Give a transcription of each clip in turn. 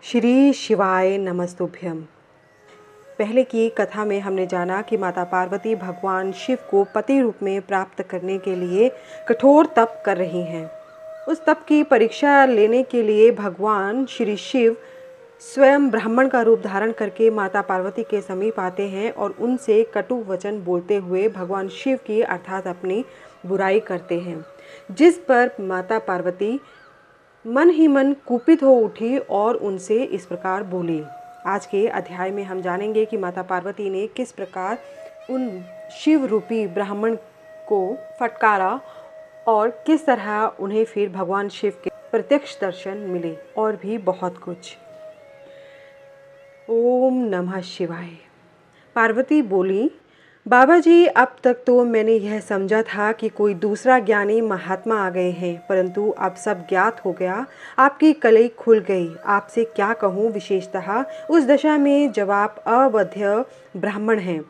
श्री शिवाय नमस्तुभ्यम। पहले की कथा में हमने जाना कि माता पार्वती भगवान शिव को पति रूप में प्राप्त करने के लिए कठोर तप कर रही हैं। उस तप की परीक्षा लेने के लिए भगवान श्री शिव स्वयं ब्राह्मण का रूप धारण करके माता पार्वती के समीप आते हैं और उनसे कटु वचन बोलते हुए भगवान शिव की अर्थात अपनी बुराई करते हैं, जिस पर माता पार्वती मन ही मन कुपित हो उठी और उनसे इस प्रकार बोली। आज के अध्याय में हम जानेंगे कि माता पार्वती ने किस प्रकार उन शिव रूपी ब्राह्मण को फटकारा और किस तरह उन्हें फिर भगवान शिव के प्रत्यक्ष दर्शन मिले, और भी बहुत कुछ। ओम नमः शिवाय। पार्वती बोली, बाबा जी, अब तक तो मैंने यह समझा था कि कोई दूसरा ज्ञानी महात्मा आ गए हैं, परंतु अब सब ज्ञात हो गया, आपकी कलई खुल गई। आपसे क्या कहूँ, विशेषतः उस दशा में जब आप अवध्य ब्राह्मण हैं।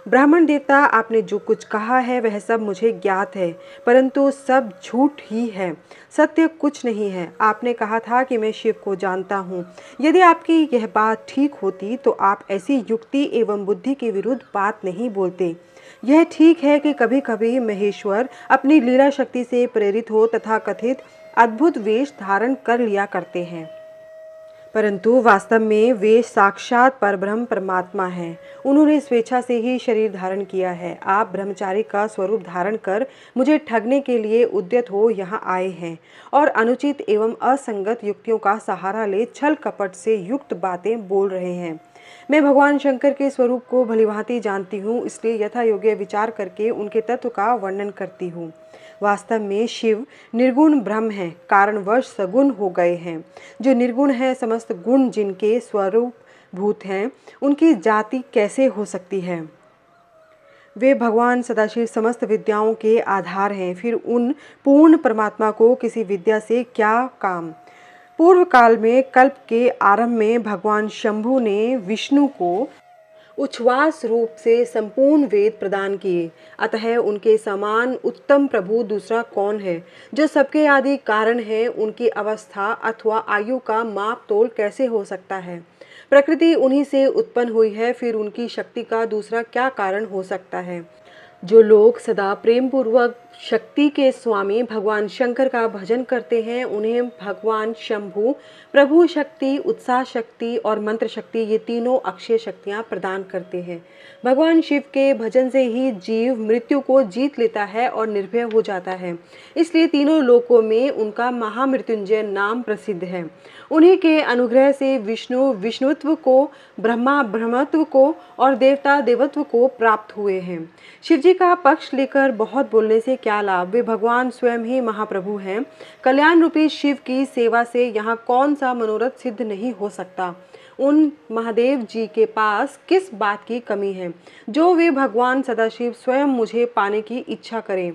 ब्राह्मण देवता, आपने जो कुछ कहा है वह सब मुझे ज्ञात है, परंतु सब झूठ ही है, सत्य कुछ नहीं है। आपने कहा था कि मैं शिव को जानता हूँ। यदि आपकी यह बात ठीक होती तो आप ऐसी युक्ति एवं बुद्धि के विरुद्ध बात नहीं बोलते। यह ठीक है कि कभी कभी महेश्वर अपनी लीला शक्ति से प्रेरित हो तथा कथित अद्भुत वेश धारण कर लिया करते हैं, परंतु वास्तव में वे साक्षात परब्रह्म परमात्मा हैं। उन्होंने स्वेच्छा से ही शरीर धारण किया है। आप ब्रह्मचारी का स्वरूप धारण कर मुझे ठगने के लिए उद्यत हो यहाँ आए हैं और अनुचित एवं असंगत युक्तियों का सहारा ले छल कपट से युक्त बातें बोल रहे हैं। मैं भगवान शंकर के स्वरूप को भलीभांति जानती हूँ, इसलिए यथा योग्य विचार करके उनके तत्व का वर्णन करती हूँ। वास्तव में शिव निर्गुण ब्रह्म हैं, कारणवश सगुण हो गए हैं। जो निर्गुण है, समस्त गुण जिनके स्वरूप भूत हैं, उनकी जाति कैसे हो सकती है? वे भगवान सदाशिव समस्त विद्याओं के आधार हैं। फिर उन पूर्ण परमात्मा को किसी विद्या से क्या काम? पूर्व काल में कल्प के आरंभ में भगवान शंभु ने विष्णु को उच्छ्वास रूप से संपूर्ण वेद प्रदान किए। अतः उनके समान उत्तम प्रभु दूसरा कौन है? जो सबके आदि कारण है, उनकी अवस्था अथवा आयु का माप तोल कैसे हो सकता है? प्रकृति उन्हीं से उत्पन्न हुई है, फिर उनकी शक्ति का दूसरा क्या कारण हो सकता है? जो लोग सदा प्रेम पूर्वक शक्ति के स्वामी भगवान शंकर का भजन करते हैं, उन्हें भगवान शंभु प्रभु शक्ति, उत्साह शक्ति और मंत्र शक्ति, ये तीनों अक्षय शक्तियां प्रदान करते हैं। भगवान शिव के भजन से ही जीव मृत्यु को जीत लेता है और निर्भय हो जाता है। इसलिए तीनों लोकों में उनका महामृत्युंजय नाम प्रसिद्ध है। उन्हीं के अनुग्रह से विष्णु विष्णुत्व को, ब्रह्मा ब्रह्मत्व को और देवता देवत्व को प्राप्त हुए हैं। शिवजी का पक्ष लेकर बहुत बोलने से क्या लाभ? वे भगवान स्वयं ही महाप्रभु हैं। कल्याण रूपी शिव की सेवा से यहाँ कौन सा मनोरथ सिद्ध नहीं हो सकता? उन महादेव जी के पास किस बात की कमी है जो वे भगवान सदाशिव स्वयं मुझे पाने की इच्छा करें?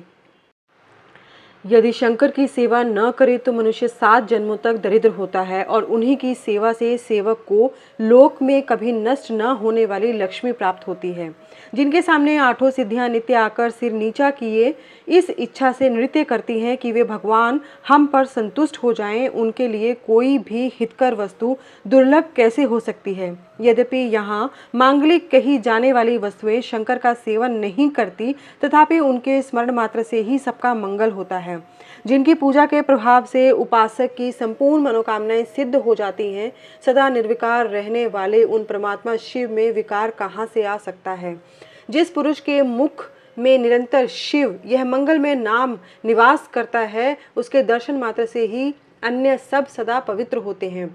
यदि शंकर की सेवा न करे तो मनुष्य 7 जन्मों तक दरिद्र होता है, और उन्हीं की सेवा से सेवक को लोक में कभी नष्ट न होने वाली लक्ष्मी प्राप्त होती है। जिनके सामने 8 सिद्धियां नित्य आकर सिर नीचा किए इस इच्छा से नृत्य करती हैं कि वे भगवान हम पर संतुष्ट हो जाएं, उनके लिए कोई भी हितकर वस्तु दुर्लभ कैसे हो सकती है? यद्यपि यहाँ मांगलिक कही जाने वाली वस्तुएं शंकर का सेवन नहीं करती, तथापि उनके स्मरण मात्र से ही सबका मंगल होता है। जिनकी पूजा के प्रभाव से उपासक की संपूर्ण मनोकामनाएं सिद्ध हो जाती हैं, सदा निर्विकार रहने वाले उन परमात्मा शिव में विकार कहाँ से आ सकता है? जिस पुरुष के मुख में निरंतर शिव यह मंगलमय नाम निवास करता है, उसके दर्शन मात्र से ही अन्य सब सदा पवित्र होते हैं।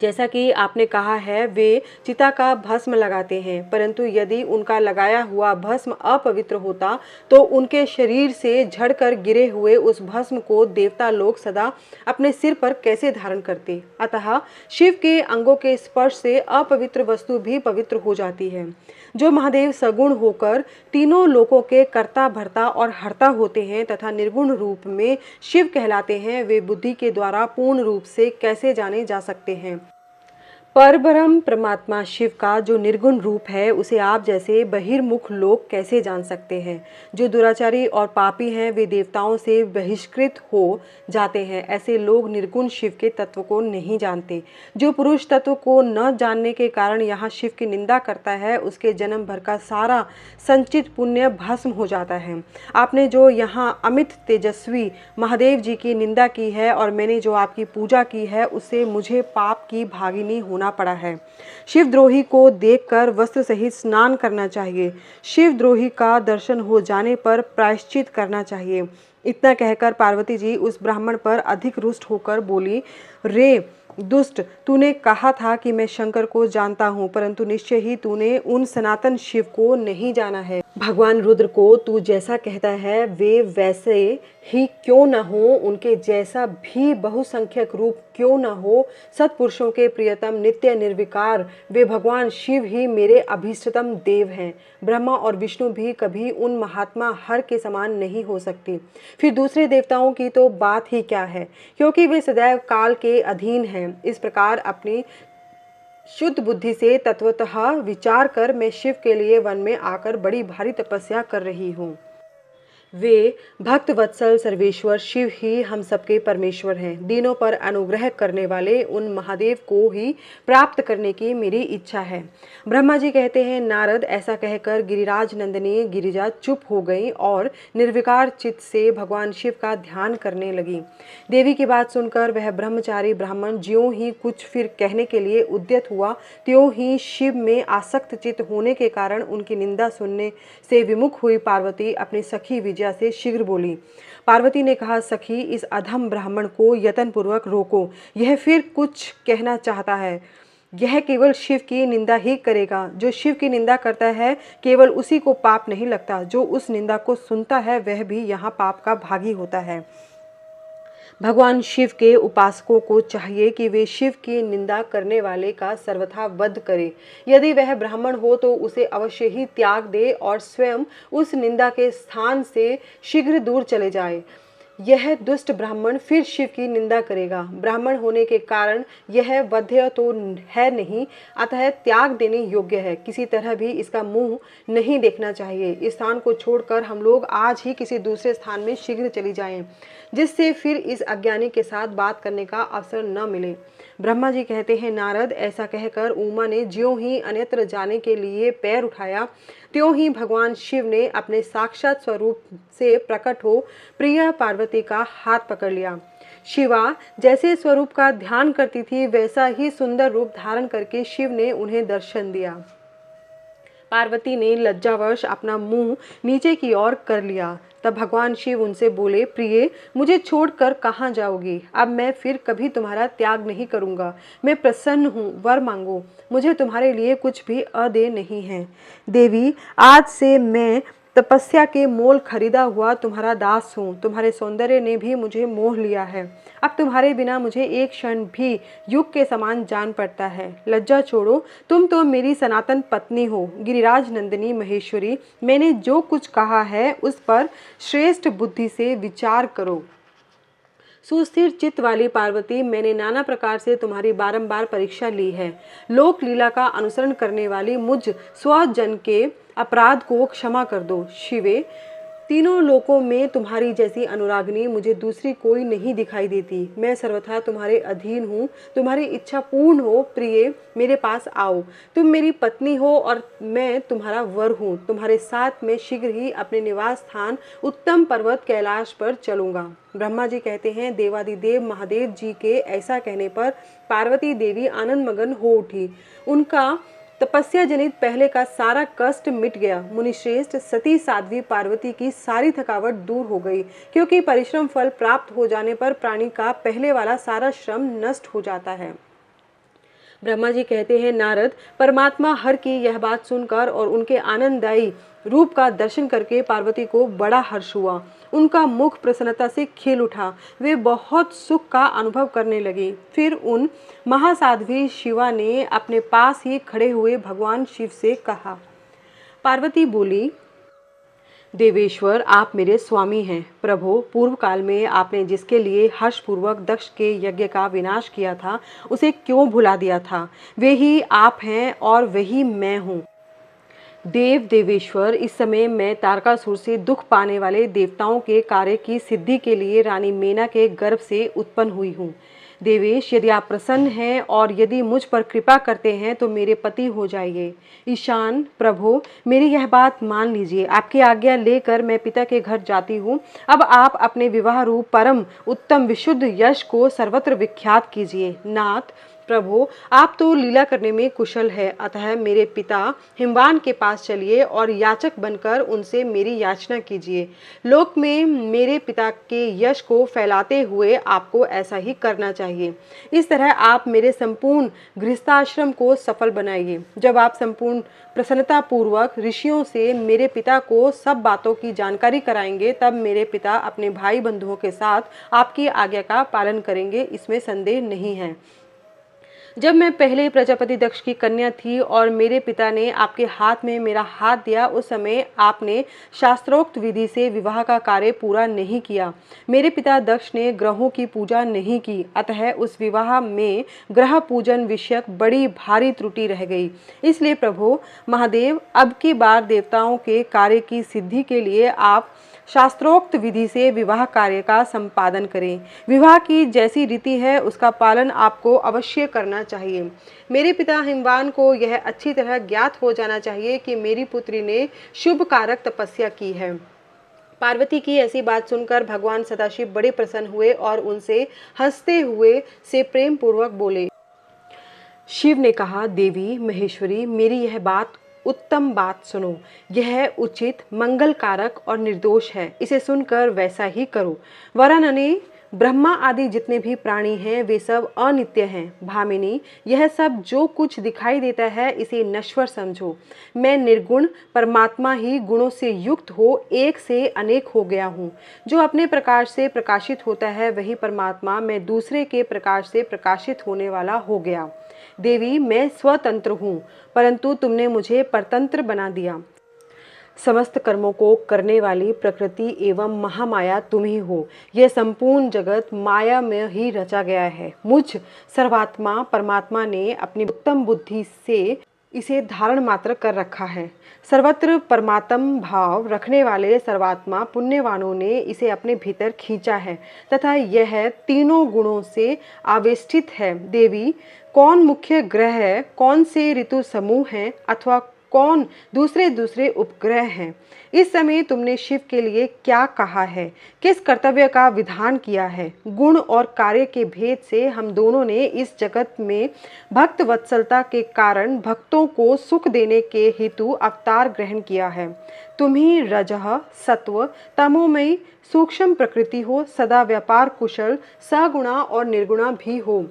जैसा कि आपने कहा है, वे चिता का भस्म लगाते हैं, परंतु यदि उनका लगाया हुआ भस्म अपवित्र होता तो उनके शरीर से झड़कर गिरे हुए उस भस्म को देवता लोग सदा अपने सिर पर कैसे धारण करते? अतः शिव के अंगों के स्पर्श से अपवित्र वस्तु भी पवित्र हो जाती है। जो महादेव सगुण होकर तीनों लोकों के कर्ता भर्ता और हर्ता होते हैं तथा निर्गुण रूप में शिव कहलाते हैं, वे बुद्धि के द्वारा पूर्ण रूप से कैसे जाने जा सकते हैं? परब्रह्म परमात्मा शिव का जो निर्गुण रूप है उसे आप जैसे बहिर्मुख लोग कैसे जान सकते हैं। जो दुराचारी और पापी हैं वे देवताओं से बहिष्कृत हो जाते हैं। ऐसे लोग निर्गुण शिव के तत्व को नहीं जानते। जो पुरुष तत्व को न जानने के कारण यहाँ शिव की निंदा करता है उसके जन्म भर का सारा संचित पुण्य भस्म हो जाता है। आपने जो यहाँ अमित तेजस्वी महादेव जी की निंदा की है और मैंने जो आपकी पूजा की है उससे मुझे पाप की भागिनी होना पड़ा है। शिवद्रोही को देखकर वस्त्र सहित स्नान करना चाहिए। शिवद्रोही का दर्शन हो जाने पर प्रायश्चित करना चाहिए। इतना कहकर पार्वती जी उस ब्राह्मण पर अधिक रुष्ट होकर बोली, रे दुष्ट, तूने कहा था कि मैं शंकर को जानता हूँ, परंतु निश्चय ही तूने उन सनातन शिव को नहीं जाना है। भगवान रुद्र को तू जैसा कहता है वे वैसे ही क्यों न हो, उनके जैसा भी बहुसंख्यक रूप क्यों न हो, सत्पुरुषों के प्रियतम नित्य निर्विकार वे भगवान शिव ही मेरे अभीष्टतम देव हैं। ब्रह्मा और विष्णु भी कभी उन महात्मा हर के समान नहीं हो सकती। फिर दूसरे देवताओं की तो बात ही क्या है, क्योंकि वे सदैव काल के अधीन हैं। इस प्रकार अपनी शुद्ध बुद्धि से तत्वतः विचार कर मैं शिव के लिए वन में आकर बड़ी भारी तपस्या कर रही हूँ। वे भक्त वत्सल सर्वेश्वर शिव ही हम सबके परमेश्वर हैं। दीनों पर अनुग्रह करने वाले उन महादेव को ही प्राप्त करने की मेरी इच्छा है। ब्रह्मा जी कहते हैं, नारद, ऐसा कहकर गिरिराज नंदिनी गिरिजा चुप हो गई और निर्विकार चित्त से भगवान शिव का ध्यान करने लगी। देवी की बात सुनकर वह ब्रह्मचारी ब्राह्मण ज्यों ही कुछ फिर कहने के लिए उद्यत हुआ त्यों ही शिव में आसक्त चित्त होने के कारण उनकी निंदा सुनने से विमुख हुई पार्वती अपनी सखी विजया से शीघ्र बोली। पार्वती ने कहा, सखी, इस अधम ब्राह्मण को यत्न पूर्वक रोको। यह फिर कुछ कहना चाहता है। यह केवल शिव की निंदा ही करेगा। जो शिव की निंदा करता है केवल उसी को पाप नहीं लगता, जो उस निंदा को सुनता है वह भी यहाँ पाप का भागी होता है। भगवान शिव के उपासकों को चाहिए कि वे शिव की निंदा करने वाले का सर्वथा वध करें। यदि वह ब्राह्मण हो तो उसे अवश्य ही त्याग दे और स्वयं उस निंदा के स्थान से शीघ्र दूर चले जाए। यह दुष्ट ब्राह्मण फिर शिव की निंदा करेगा। ब्राह्मण होने के कारण यह वध्य तो है नहीं, अतः त्याग देने योग्य है। किसी तरह भी इसका मुंह नहीं देखना चाहिए। इस स्थान को छोड़कर हम लोग आज ही किसी दूसरे स्थान में शीघ्र चली जाएं, जिससे फिर इस अज्ञानी के साथ बात करने का अवसर न मिले। ब्रह्मा जी कहते हैं, नारद, ऐसा कहकर उमा ने ज्यों ही अन्यत्र जाने के लिए पैर उठाया त्यों ही भगवान शिव ने अपने साक्षात स्वरूप से प्रकट हो प्रिय पार्वती का हाथ पकड़ लिया। शिवा जैसे स्वरूप का ध्यान करती थी वैसा ही सुंदर रूप धारण करके शिव ने उन्हें दर्शन दिया। पार्वती ने लज्जावश अपना मुंह नीचे की ओर कर लिया। तब भगवान शिव उनसे बोले, प्रिय, मुझे छोड़कर कहाँ जाओगी? अब मैं फिर कभी तुम्हारा त्याग नहीं करूँगा। मैं प्रसन्न हूँ, वर मांगो। मुझे तुम्हारे लिए कुछ भी अदेय नहीं है। देवी, आज से मैं तपस्या के मोल खरीदा हुआ तुम्हारा दास हूँ। तुम्हारे सौंदर्य ने भी मुझे मोह लिया है। अब तुम्हारे बिना मुझे एक क्षण भी युग के समान जान पड़ता है। लज्जा छोड़ो, तुम तो मेरी सनातन पत्नी हो, गिरिराज नंदिनी महेश्वरी। मैंने जो कुछ कहा है उस पर श्रेष्ठ बुद्धि से विचार करो। सुस्थिर चित्त वाली पार्वती, मैंने नाना प्रकार से तुम्हारी बारंबार परीक्षा ली है। लोक लीला का अनुसरण करने वाली मुझ स्वजन के अपराध को क्षमा कर दो। शिवे, तीनों लोकों में तुम्हारी जैसी अनुरागिनी मुझे दूसरी कोई नहीं दिखाई देती। मैं सर्वथा तुम्हारे अधीन हूँ। तुम्हारी इच्छा पूर्ण हो प्रिय, मेरे पास आओ। तुम मेरी पत्नी हो और मैं तुम्हारा वर हूँ। तुम्हारे साथ मैं शीघ्र ही अपने निवास स्थान उत्तम पर्वत कैलाश पर चलूँगा। ब्रह्मा जी कहते हैं, देवादिदेव महादेव जी के ऐसा कहने पर पार्वती देवी आनंद मगन हो उठी। उनका तपस्या जनित पहले का सारा कष्ट मिट गया। मुनिश्रेष्ठ, सती साध्वी पार्वती की सारी थकावट दूर हो गई, क्योंकि परिश्रम फल प्राप्त हो जाने पर प्राणी का पहले वाला सारा श्रम नष्ट हो जाता है। ब्रह्मा जी कहते हैं, नारद, परमात्मा हर की यह बात सुनकर और उनके आनंददायी रूप का दर्शन करके पार्वती को बड़ा हर्ष हुआ। उनका मुख प्रसन्नता से खिल उठा। वे बहुत सुख का अनुभव करने लगी। फिर उन महासाध्वी शिवा ने अपने पास ही खड़े हुए भगवान शिव से कहा। पार्वती बोली, देवेश्वर, आप मेरे स्वामी हैं। प्रभु, पूर्व काल में आपने जिसके लिए हर्षपूर्वक दक्ष के यज्ञ का विनाश किया था, उसे क्यों भुला दिया था? वे ही आप हैं और वही मैं हूँ। देवेश्वर, इस समय मैं तारकासुर से दुख पाने वाले देवताओं के कार्य की सिद्धि के लिए रानी मेना के गर्भ से उत्पन्न हुई हूँ। देवेश, यदि आप प्रसन्न हैं और यदि मुझ पर कृपा करते हैं तो मेरे पति हो जाइए। ईशान, प्रभु, मेरी यह बात मान लीजिए। आपकी आज्ञा लेकर मैं पिता के घर जाती हूँ। अब आप अपने विवाह रूप परम उत्तम विशुद्ध यश को सर्वत्र विख्यात कीजिए। नाथ, प्रभु, आप तो लीला करने में कुशल है, अतः मेरे पिता हिमवान के पास चलिए और याचक बनकर उनसे मेरी याचना कीजिए। लोक में मेरे पिता के यश को फैलाते हुए आपको ऐसा ही करना चाहिए। इस तरह आप मेरे संपूर्ण गृहस्थाश्रम को सफल बनाइए। जब आप संपूर्ण प्रसन्नता पूर्वक ऋषियों से मेरे पिता को सब बातों की जानकारी कराएंगे, तब मेरे पिता अपने भाई बंधुओं के साथ आपकी आज्ञा का पालन करेंगे, इसमें संदेह नहीं है। जब मैं पहले प्रजापति दक्ष की कन्या थी और मेरे पिता ने आपके हाथ में मेरा हाथ दिया, उस समय आपने शास्त्रोक्त विधि से विवाह का कार्य पूरा नहीं किया। मेरे पिता दक्ष ने ग्रहों की पूजा नहीं की, अतः उस विवाह में ग्रह पूजन विषयक बड़ी भारी त्रुटि रह गई। इसलिए प्रभु महादेव, अब की बार देवताओं के कार्य की सिद्धि के लिए आप शास्त्रोक्त विधि से विवाह कार्य का संपादन करें। विवाह की जैसी रीति है उसका पालन आपको अवश्य करना चाहिए। मेरे पिता हिमवान को यह अच्छी तरह ज्ञात हो जाना चाहिए कि मेरी पुत्री ने शुभ कारक तपस्या की है। पार्वती की ऐसी बात सुनकर भगवान सदाशिव बड़े प्रसन्न हुए और उनसे हंसते हुए से प्रेम पूर्वक बोले। शिव ने कहा, देवी महेश्वरी, मेरी यह बात उत्तम बात सुनो। यह उचित, मंगल कारक और निर्दोष है। इसे सुनकर वैसा ही करो। वरानने, ब्रह्मा आदि जितने भी प्राणी हैं वे सब अनित्य हैं। भामिनी, यह सब जो कुछ दिखाई देता है इसे नश्वर समझो। मैं निर्गुण परमात्मा ही गुणों से युक्त हो एक से अनेक हो गया हूँ। जो अपने प्रकाश से प्रकाशित होता है वही परमात्मा मैं दूसरे के प्रकाश से प्रकाशित होने वाला हो गया। देवी, मैं स्वतंत्र हूँ, परंतु तुमने मुझे परतंत्र बना दिया। समस्त कर्मों को करने वाली प्रकृति एवं महामाया तुम ही हो। यह संपूर्ण जगत माया में ही रचा गया है। मुझ सर्वात्मा परमात्मा ने अपनी उत्तम बुद्धि से इसे धारण मात्र कर रखा है। सर्वत्र परमात्म भाव रखने वाले सर्वात्मा पुण्यवानों ने इसे अपने भीतर खींचा है तथा यह तीनों गुणों से आवेष्टित है। देवी, कौन मुख्य ग्रह है, कौन से ऋतु समूह हैं अथवा कौन दूसरे दूसरे उपग्रह हैं? इस समय तुमने शिव के लिए क्या कहा है, किस कर्तव्य का विधान किया है? गुण और कार्य के भेद से हम दोनों ने इस जगत में भक्त वत्सलता के कारण भक्तों को सुख देने के हेतु अवतार ग्रहण किया है। तुम ही रजः सत्व तमोमयी सूक्ष्म प्रकृति हो, सदा व्यापार कुशल सगुणा और निर्गुणा भी हो।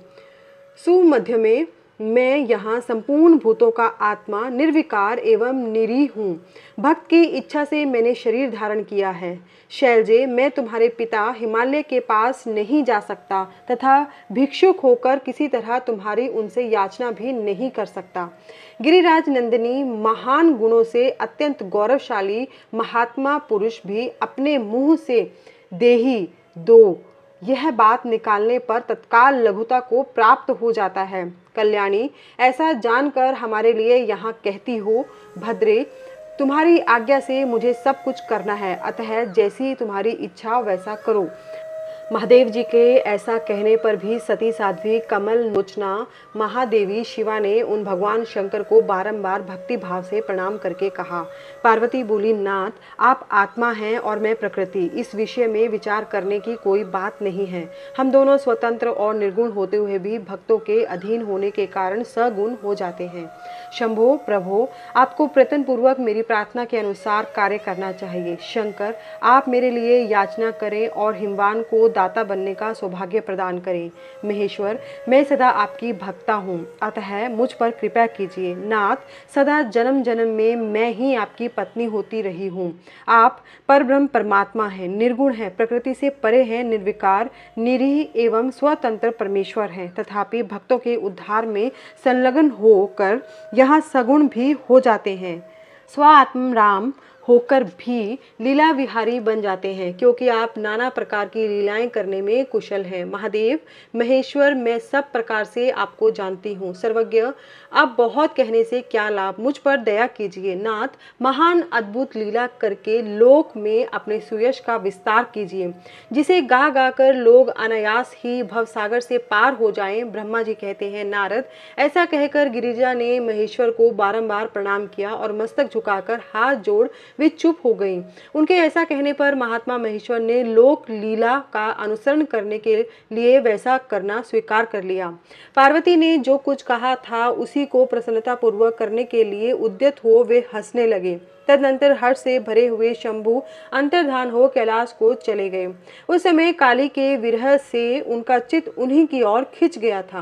सुमध्य में मैं यहाँ संपूर्ण भूतों का आत्मा निर्विकार एवं निरीह हूँ। भक्त की इच्छा से मैंने शरीर धारण किया है। शैलजे, मैं तुम्हारे पिता हिमालय के पास नहीं जा सकता तथा भिक्षुक होकर किसी तरह तुम्हारी उनसे याचना भी नहीं कर सकता। गिरिराज नंदिनी महान गुणों से अत्यंत गौरवशाली महात्मा पुरुष भी अपने मुंह से देही दो यह बात निकालने पर तत्काल लघुता को प्राप्त हो जाता है। कल्याणी, ऐसा जानकर हमारे लिए यहाँ कहती हो। भद्रे, तुम्हारी आज्ञा से मुझे सब कुछ करना है, अतः जैसी तुम्हारी इच्छा वैसा करो। महादेव जी के ऐसा कहने पर भी सती साध्वी कमल लोचना महादेवी शिवा ने उन भगवान शंकर को बारंबार भक्ति भाव से प्रणाम करके कहा। पार्वती बोली, नाथ, आप आत्मा हैं और मैं प्रकृति, इस विषय में विचार करने की कोई बात नहीं है। हम दोनों स्वतंत्र और निर्गुण होते हुए भी भक्तों के अधीन होने के कारण सगुण हो जाते हैं। शंभो, प्रभो, आपको प्रयत्न पूर्वक मेरी प्रार्थना के अनुसार कार्य करना चाहिए। शंकर, आप मेरे लिए याचना करें और हिमवान को दाता बनने का सौभाग्य प्रदान करें। महेश्वर, मैं सदा आपकी भक्ता हूँ, अतः मुझ पर कृपा कीजिए। नाथ, सदा जन्म जन्म में मैं ही आपकी पत्नी होती रही हूँ। आप परब्रह्म परमात्मा हैं, निर्गुण हैं, प्रकृति से परे हैं, निर्विकार निरीह एवं स्वतंत्र परमेश्वर हैं। तथापि भक्तों के उद्धार में संलग्न होकर यहाँ सगुण भी हो जाते हैं। स्वात्म राम होकर भी लीला विहारी बन जाते हैं, क्योंकि आप नाना प्रकार की लीलाएं करने में कुशल हैं। महादेव महेश्वर, मैं सब प्रकार से आपको जानती हूँ। सर्वज्ञ, अब बहुत कहने से क्या लाभ, मुझ पर दया कीजिए। नाथ, महान अद्भुत लीला करके लोक में अपने सुयश का विस्तार कीजिए, जिसे गा गा कर लोग अनायास ही भवसागर से पार हो जाएं। ब्रह्मा जी कहते हैं, नारद, ऐसा कहकर गिरिजा ने महेश्वर को बारंबार प्रणाम किया और मस्तक झुकाकर हाथ जोड़ वे चुप हो गईं। उनके ऐसा कहने पर महात्मा महेश्वर ने लोक लीला का अनुसरण करने के लिए वैसा करना स्वीकार कर लिया। पार्वती ने जो कुछ कहा था उसी को प्रसन्नता पूर्वक करने के लिए उद्यत हो वे हंसने लगे। तदनंतर हर्ष से भरे हुए शंभु अंतर्धान हो कैलाश को चले गए। उस समय काली के विरह से उनका चित्त उन्हीं की ओर खिंच गया था।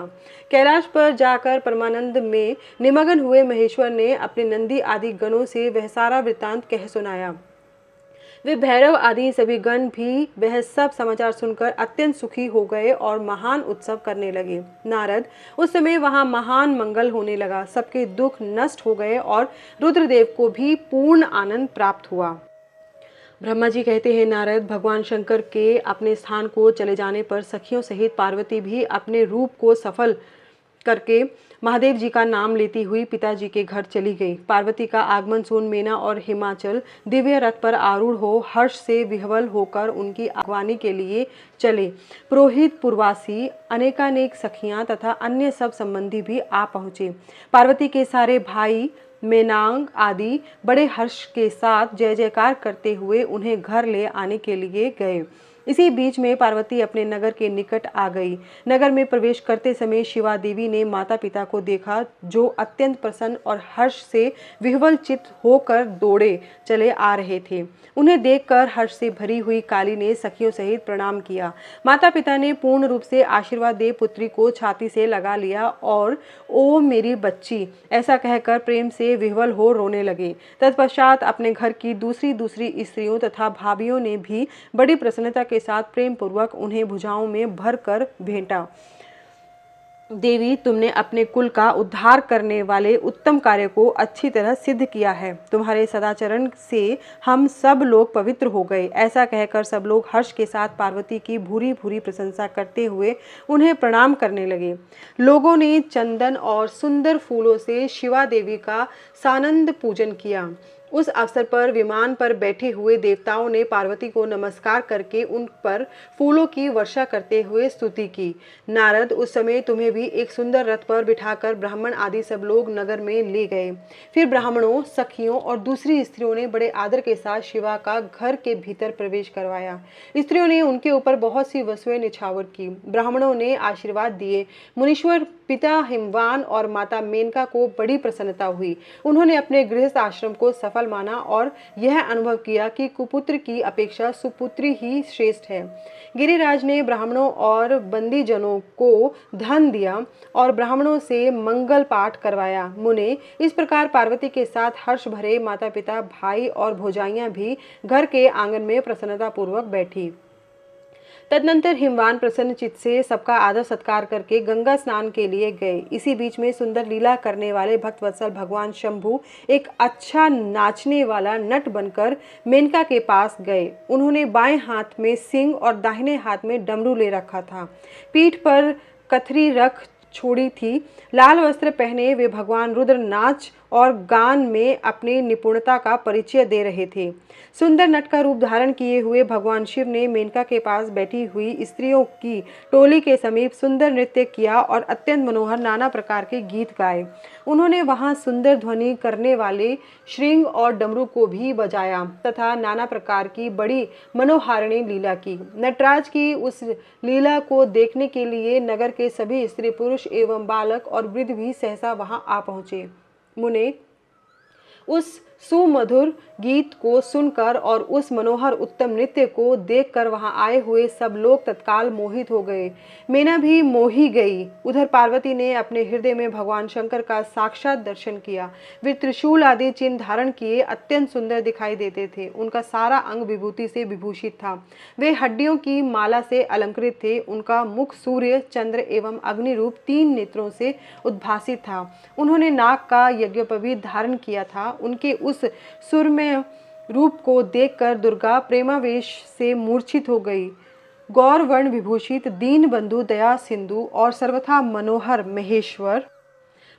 कैलाश पर जाकर परमानंद में निमग्न हुए महेश्वर ने अपने नंदी आदि गणों से वह सारा वृत्तांत कह सुनाया। वे भैरव आदि सभी गण भी वह सब समाचार सुनकर अत्यंत सुखी हो गए और महान उत्सव करने लगे। नारद, उस समय वहां महान मंगल होने लगा। सबके दुख नष्ट हो गए और रुद्रदेव को भी पूर्ण आनंद प्राप्त हुआ। ब्रह्मा जी कहते हैं, नारद, भगवान शंकर के अपने स्थान को चले जाने पर सखियों सहित पार्वती भी अपने रूप को सफल करके महादेव जी का नाम लेती हुई पिताजी के घर चली गई। पार्वती का आगमन सुन मेना और हिमाचल दिव्य रथ पर आरूढ़ हो हर्ष से विह्वल होकर उनकी अगवानी के लिए चले। पुरोहित, पुरवासी, अनेकानेक सखियां तथा अन्य सब संबंधी भी आ पहुंचे। पार्वती के सारे भाई मेनांग आदि बड़े हर्ष के साथ जय जयकार करते हुए उन्हें घर ले आने के लिए गए। इसी बीच में पार्वती अपने नगर के निकट आ गई। नगर में प्रवेश करते समय शिवा देवी ने माता पिता को देखा, जो अत्यंत प्रसन्न और हर्ष से विह्वल चित्त होकर दौड़े चले आ रहे थे। उन्हें देखकर हर्ष से भरी हुई काली ने सखियों सहित प्रणाम किया। माता पिता ने पूर्ण रूप से आशीर्वाद दे पुत्री को छाती से लगा लिया और ओ मेरी बच्ची ऐसा कहकर प्रेम से विह्वल हो रोने लगे। तत्पश्चात अपने घर की दूसरी स्त्रियों तथा भाभियों ने भी बड़ी प्रसन्नता के साथ प्रेम पूर्वक उन्हें भुजाओं में भर कर भेंटा। देवी, तुमने अपने कुल का उद्धार करने वाले उत्तम कार्य को अच्छी तरह सिद्ध किया है। तुम्हारे सदाचरण से हम सब लोग पवित्र हो गए। ऐसा कहकर सब लोग हर्ष के साथ पार्वती की भूरी भूरी प्रशंसा करते हुए उन्हें प्रणाम करने लगे। लोगों ने चंदन और सुंदर फूलों से शिवा देवी का सानंद पूजन किया। उस अवसर पर विमान पर बैठे हुए देवताओं ने पार्वती को नमस्कार करके उन पर फूलों की वर्षा करते हुए स्तुति की। नारद, उस समय तुम्हें भी एक सुंदर रथ पर बिठाकर ब्राह्मण आदि सब लोग नगर में ले गए। फिर ब्राह्मणों, सखियों और दूसरी स्त्रियों ने बड़े आदर के साथ शिवा का घर के भीतर प्रवेश करवाया। स्त्रियों ने उनके ऊपर बहुत सी वस्तुएं निछावर की। ब्राह्मणों ने आशीर्वाद दिए। मुनीश्वर पिता हिमवान और माता मेनका को बड़ी प्रसन्नता हुई। उन्होंने अपने गृहस्थ आश्रम को सफल माना और यह अनुभव किया कि कुपुत्र की अपेक्षा सुपुत्री ही श्रेष्ठ है। गिरिराज ने ब्राह्मणों और बंदीजनों को धन दिया और ब्राह्मणों से मंगल पाठ करवाया। मुने, इस प्रकार पार्वती के साथ हर्ष भरे माता पिता, भाई और भौजाइयां भी घर के आंगन में प्रसन्नता पूर्वक बैठी। तदनंतर हिमवान प्रसन्न चित्त से सबका आदर सत्कार करके गंगा स्नान के लिए गए। इसी बीच में सुंदर लीला करने वाले भक्तवत्सल भगवान शंभु एक अच्छा नाचने वाला नट बनकर मेनका के पास गए। उन्होंने बाएं हाथ में सिंह और दाहिने हाथ में डमरू ले रखा था। पीठ पर कथरी रख छोड़ी थी। लाल वस्त्र पहने वे भगवान रुद्र नाच और गान में अपनी निपुणता का परिचय दे रहे थे। सुंदर नट का रूप धारण किए हुए भगवान शिव ने मेनका के पास बैठी हुई स्त्रियों की टोली के समीप सुंदर नृत्य किया और अत्यंत मनोहर नाना प्रकार के गीत गाए। उन्होंने वहां सुंदर ध्वनि करने वाले श्रृंग और डमरू को भी बजाया तथा नाना प्रकार की बड़ी मनोहारिणी लीला की। नटराज की उस लीला को देखने के लिए नगर के सभी स्त्री पुरुष एवं बालक और वृद्ध भी सहसा वहां आ पहुंचे। मुने, उस सुमधुर गीत को सुनकर और उस मनोहर उत्तम नृत्य को देखकर वहां आए हुए सब लोग तत्काल मोहित हो गए। मेना भी मोही गई। उधर पार्वती ने अपने हृदय में भगवान शंकर का साक्षात दर्शन किया। वे त्रिशूल आदि चिन्ह धारण किए अत्यंत सुंदर दिखाई देते थे। उनका सारा अंग विभूति से विभूषित था। वे हड्डियों की माला से अलंकृत थे। उनका मुख सूर्य, चंद्र एवं अग्नि रूप 3 नेत्रों से उद्भासित था। उन्होंने नाग का यज्ञोपवीत धारण किया था। उनके उस सुरमय रूप को देखकर दुर्गा प्रेमावेश से मूर्छित हो गई। गौर वर्ण विभूषित दीन बंधु दया सिंधु और सर्वथा मनोहर महेश्वर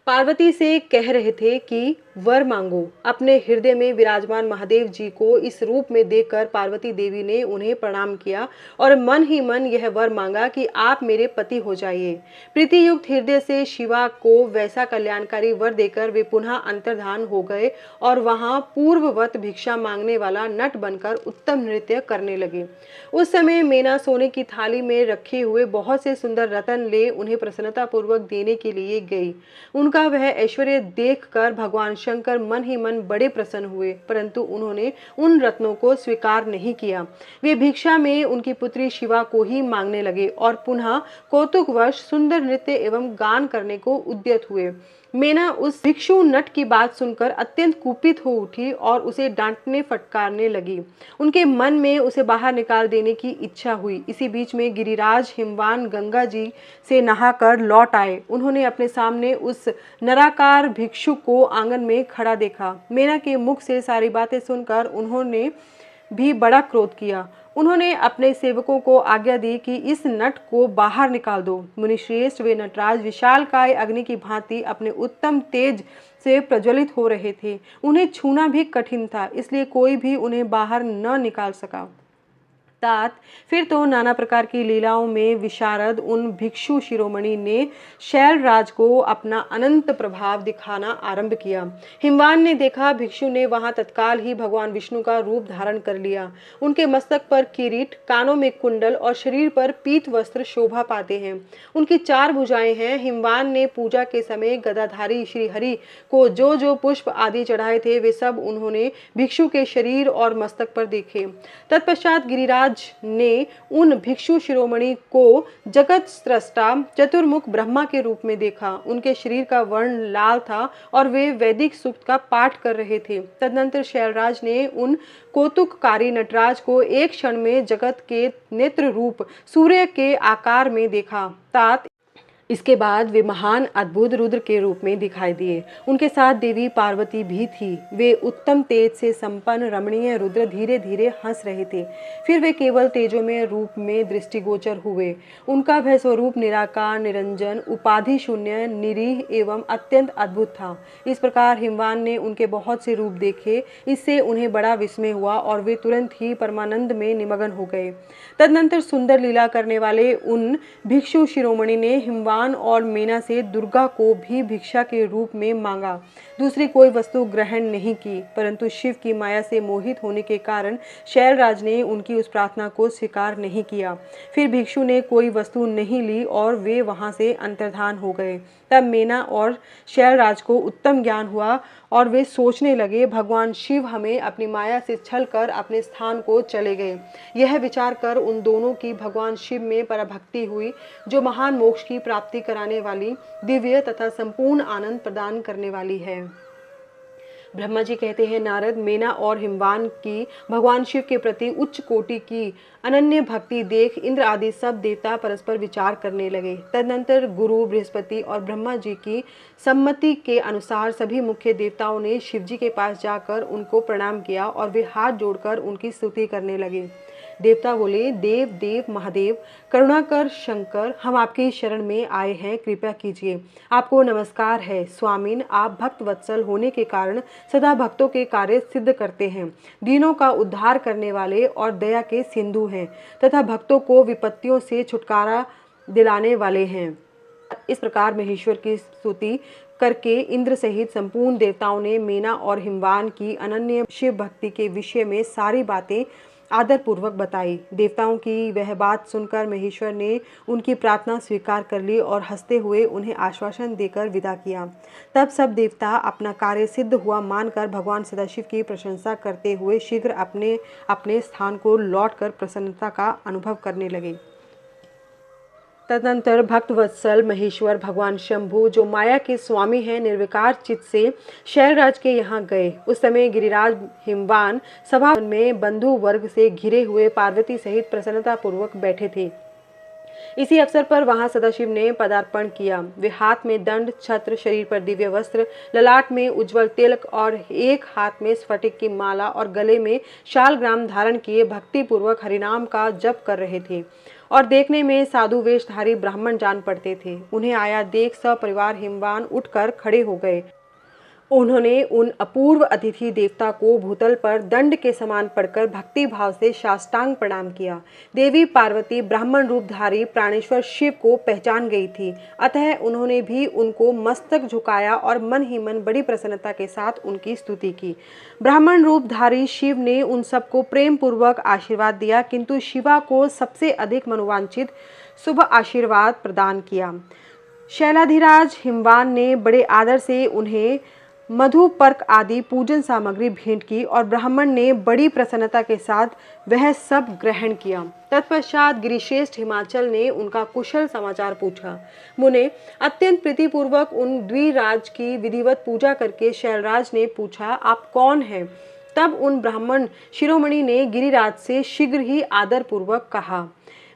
पार्वती से कह रहे थे कि वर मांगो। अपने हृदय में विराजमान महादेव जी को इस रूप में देखकर पार्वती देवी ने उन्हें प्रणाम किया और मन ही मन यह वर मांगा कि आप मेरे पति हो जाइए। प्रीति युक्त हृदय से शिवा को वैसा कल्याणकारी वर देकर वे पुनः अंतर्धान हो गए और वहां पूर्ववत भिक्षा मांगने वाला नट बनकर उत्तम नृत्य करने लगे। उस समय मेना सोने की थाली में रखे हुए बहुत से सुंदर रतन ले उन्हें प्रसन्नता पूर्वक देने के लिए गई। उनका वह ऐश्वर्य देखकर भगवान शंकर मन ही मन बड़े प्रसन्न हुए, परंतु उन्होंने उन रत्नों को स्वीकार नहीं किया। वे भिक्षा में उनकी पुत्री शिवा को ही मांगने लगे और पुनः कौतुकवश सुंदर नृत्य एवं गान करने को उद्यत हुए। मेना उस भिक्षु नट की बात सुनकर अत्यंत कुपित हो उठी और उसे डांटने फटकारने लगी। उनके मन में उसे बाहर निकाल देने की इच्छा हुई। इसी बीच में गिरिराज हिमवान गंगा जी से नहाकर लौट आए। उन्होंने अपने सामने उस नराकार भिक्षु को आंगन में खड़ा देखा। मेना के मुख से सारी बातें सुनकर उन्होंने भी बड़ा क्रोध किया। उन्होंने अपने सेवकों को आज्ञा दी कि इस नट को बाहर निकाल दो। मुनिश्रेष्ठ वे नटराज विशालकाय अग्नि की भांति अपने उत्तम तेज से प्रज्वलित हो रहे थे। उन्हें छूना भी कठिन था, इसलिए कोई भी उन्हें बाहर न निकाल सका। तात फिर तो नाना प्रकार की लीलाओं में विशारद उन भिक्षु शिरोमणि ने शैलराज को अपना अनंत प्रभाव दिखाना आरंभ किया। हिमवान ने देखा भिक्षु ने वहां तत्काल ही भगवान विष्णु का रूप धारण कर लिया। उनके मस्तक पर किरीट, कानों में कुंडल और शरीर पर पीत वस्त्र शोभा पाते हैं। उनकी 4 भुजाएं हैं। हिमवान ने पूजा के समय गदाधारी श्री हरि को जो जो पुष्प आदि चढ़ाए थे वे सब उन्होंने भिक्षु के शरीर और मस्तक पर देखे। तत्पश्चात गिरिराज ने उन भिक्षु शिरोमणि को जगत स्रष्टा चतुर्मुख ब्रह्मा के रूप में देखा। उनके शरीर का वर्ण लाल था और वे वैदिक सूक्त का पाठ कर रहे थे। तदनंतर शैलराज ने उन कौतुककारी नटराज को एक क्षण में जगत के नेत्र रूप सूर्य के आकार में देखा। तात इसके बाद वे महान अद्भुत रुद्र के रूप में दिखाई दिए। उनके साथ देवी पार्वती भी थी। वे उत्तम तेज से संपन्न रमणीय रुद्र धीरे धीरे हंस रहे थे। फिर वे केवल तेजोमय रूप में दृष्टिगोचर हुए। उनका वह स्वरूप निराकार, निरंजन, उपाधि शून्य, निरीह एवं अत्यंत अद्भुत था। इस प्रकार हिमवान ने उनके बहुत से रूप देखे। इससे उन्हें बड़ा विस्मय हुआ और वे तुरंत ही परमानंद में निमग्न हो गए। तदनंतर सुंदर लीला करने वाले उन भिक्षु शिरोमणि ने हिमवान और मेना से दुर्गा को भी भिक्षा के रूप में मांगा। दूसरी कोई वस्तु ग्रहण नहीं की, परंतु शिव की माया से मोहित होने के कारण शैलराज ने उनकी उस प्रार्थना को स्वीकार नहीं किया। फिर भिक्षु ने कोई वस्तु नहीं ली और वे वहां से अंतर्धान हो गए। तब मेना और शैलराज को उत्तम ज्ञान हुआ और वे सोचने लगे, भगवान शिव हमें अपनी माया से छल कर अपने स्थान को चले गए। यह विचार कर उन दोनों की भगवान शिव में पराभक्ति हुई, जो महान मोक्ष की प्राप्ति कराने वाली, दिव्य तथा संपूर्ण आनंद प्रदान करने वाली है। ब्रह्मा जी कहते हैं, नारद, मेना और हिमवान की भगवान शिव के प्रति उच्च कोटि की अनन्य भक्ति देख इंद्र आदि सब देवता परस्पर विचार करने लगे। तदनंतर गुरु बृहस्पति और ब्रह्मा जी की सम्मति के अनुसार सभी मुख्य देवताओं ने शिव जी के पास जाकर उनको प्रणाम किया और वे हाथ जोड़कर उनकी स्तुति करने लगे। देवता बोले, देव देव महादेव, करुणाकर शंकर, हम आपकी शरण में आए हैं, कृपा कीजिए। आपको नमस्कार है स्वामिन। आप भक्त वत्सल होने के कारण सदा भक्तों के कार्य सिद्ध करते हैं, दीनों का उद्धार करने वाले और दया के सिंधु हैं तथा भक्तों को विपत्तियों से छुटकारा दिलाने वाले हैं। इस प्रकार महेश्वर की स्तुति करके इंद्र सहित संपूर्ण देवताओं ने मेना और हिमवान की अनन्य शिव भक्ति के विषय में सारी बातें आदर पूर्वक बताई। देवताओं की वह बात सुनकर महेश्वर ने उनकी प्रार्थना स्वीकार कर ली और हंसते हुए उन्हें आश्वासन देकर विदा किया। तब सब देवता अपना कार्य सिद्ध हुआ मानकर भगवान सदाशिव की प्रशंसा करते हुए शीघ्र अपने अपने स्थान को लौटकर प्रसन्नता का अनुभव करने लगे। तदनंतर भक्तवत्सल महेश्वर भगवान शंभु, जो माया के स्वामी हैं, निर्विकार चित्त से शैलराज के यहाँ गए। उस समय गिरिराज हिमवान सभा में बंधु वर्ग से घिरे हुए पार्वती सहित प्रसन्नता पूर्वक बैठे थे। इसी अवसर पर वहां सदाशिव ने पदार्पण किया। वे हाथ में दंड, छत्र, शरीर पर दिव्य वस्त्र, ललाट में उज्जवल तिलक और एक हाथ में स्फटिक की माला और गले में शालग्राम धारण किए भक्ति पूर्वक हरिनाम का जप कर रहे थे और देखने में साधु वेशधारी ब्राह्मण जान पड़ते थे। उन्हें आया देख सपरिवार हिमवान उठकर खड़े हो गए। उन्होंने उन अपूर्व अतिथि देवता को भूतल पर दंड के समान पड़कर भक्ति भाव से साष्टांग प्रणाम किया। देवी पार्वती ब्राह्मण रूपधारी प्राणेश्वर शिव को पहचान गई थी, अतः उन्होंने भी उनको मस्तक झुकाया और मन ही मन बड़ी प्रसन्नता के साथ उनकी स्तुति की। ब्राह्मण रूपधारी शिव ने उन सबको प्रेम पूर्वक आशीर्वाद दिया, किंतु शिवा को सबसे अधिक मनोवांछित शुभ आशीर्वाद प्रदान किया। शैलाधिराज हिमवान ने बड़े आदर से उन्हें मधु पर्क आदि पूजन सामग्री भेंट की और ब्राह्मण ने बड़ी प्रसन्नता के साथ वह सब ग्रहण किया। तत्पश्चात गिरिश्रेष्ठ हिमाचल ने उनका कुशल समाचार पूछा। मुने अत्यंत प्रीतिपूर्वक उन द्विराज की विधिवत पूजा करके शैलराज ने पूछा, आप कौन हैं? तब उन ब्राह्मण शिरोमणि ने गिरिराज से शीघ्र ही आदर पूर्वक कहा।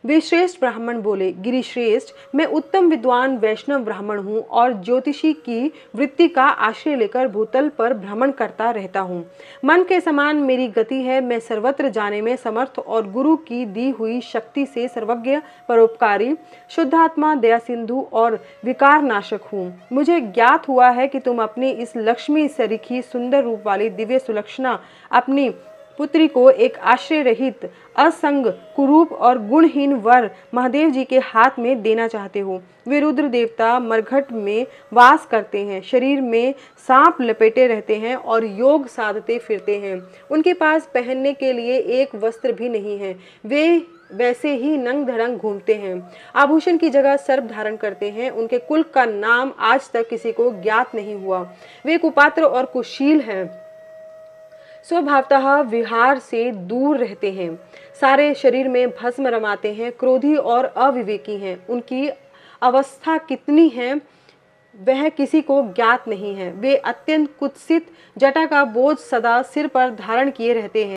वे श्रेष्ठ ब्राह्मण बोले, गिरिश्रेष्ठ, मैं उत्तम विद्वान वैष्णव ब्राह्मण हूँ और ज्योतिषी की वृत्ति का आश्रय लेकर भूतल पर भ्रमण करता रहता हूँ। मन के समान मेरी गति है। मैं सर्वत्र जाने में समर्थ और गुरु की दी हुई शक्ति से सर्वज्ञ, परोपकारी, शुद्धात्मा, दया सिंधु और विकार नाशक हूँ। मुझे ज्ञात हुआ है कि तुम अपनी इस लक्ष्मी सरीखी सुंदर रूप वाली दिव्य सुलक्षणा अपनी पुत्री को एक आश्रय रहित, असंग, कुरूप और गुणहीन वर महादेव जी के हाथ में देना चाहते हो। वे रुद्र देवता मरघट में वास करते हैं, शरीर में सांप लपेटे रहते हैं और योग साधते फिरते हैं। उनके पास पहनने के लिए एक वस्त्र भी नहीं है। वे वैसे ही नंग धड़ंग घूमते हैं, आभूषण की जगह सर्प धारण करते हैं। उनके कुल का नाम आज तक किसी को ज्ञात नहीं हुआ। वे कुपात्र और कुशील हैं, स्वभावतः विहार से दूर रहते हैं, सारे शरीर में भस्म रमाते हैं, क्रोधी और अविवेकी हैं। उनकी अवस्था कितनी है वह किसी को ज्ञात नहीं है। वे अत्यंत कुत्सित, जटा का बोझ सदा सिर पर धारण किए रहते हैं।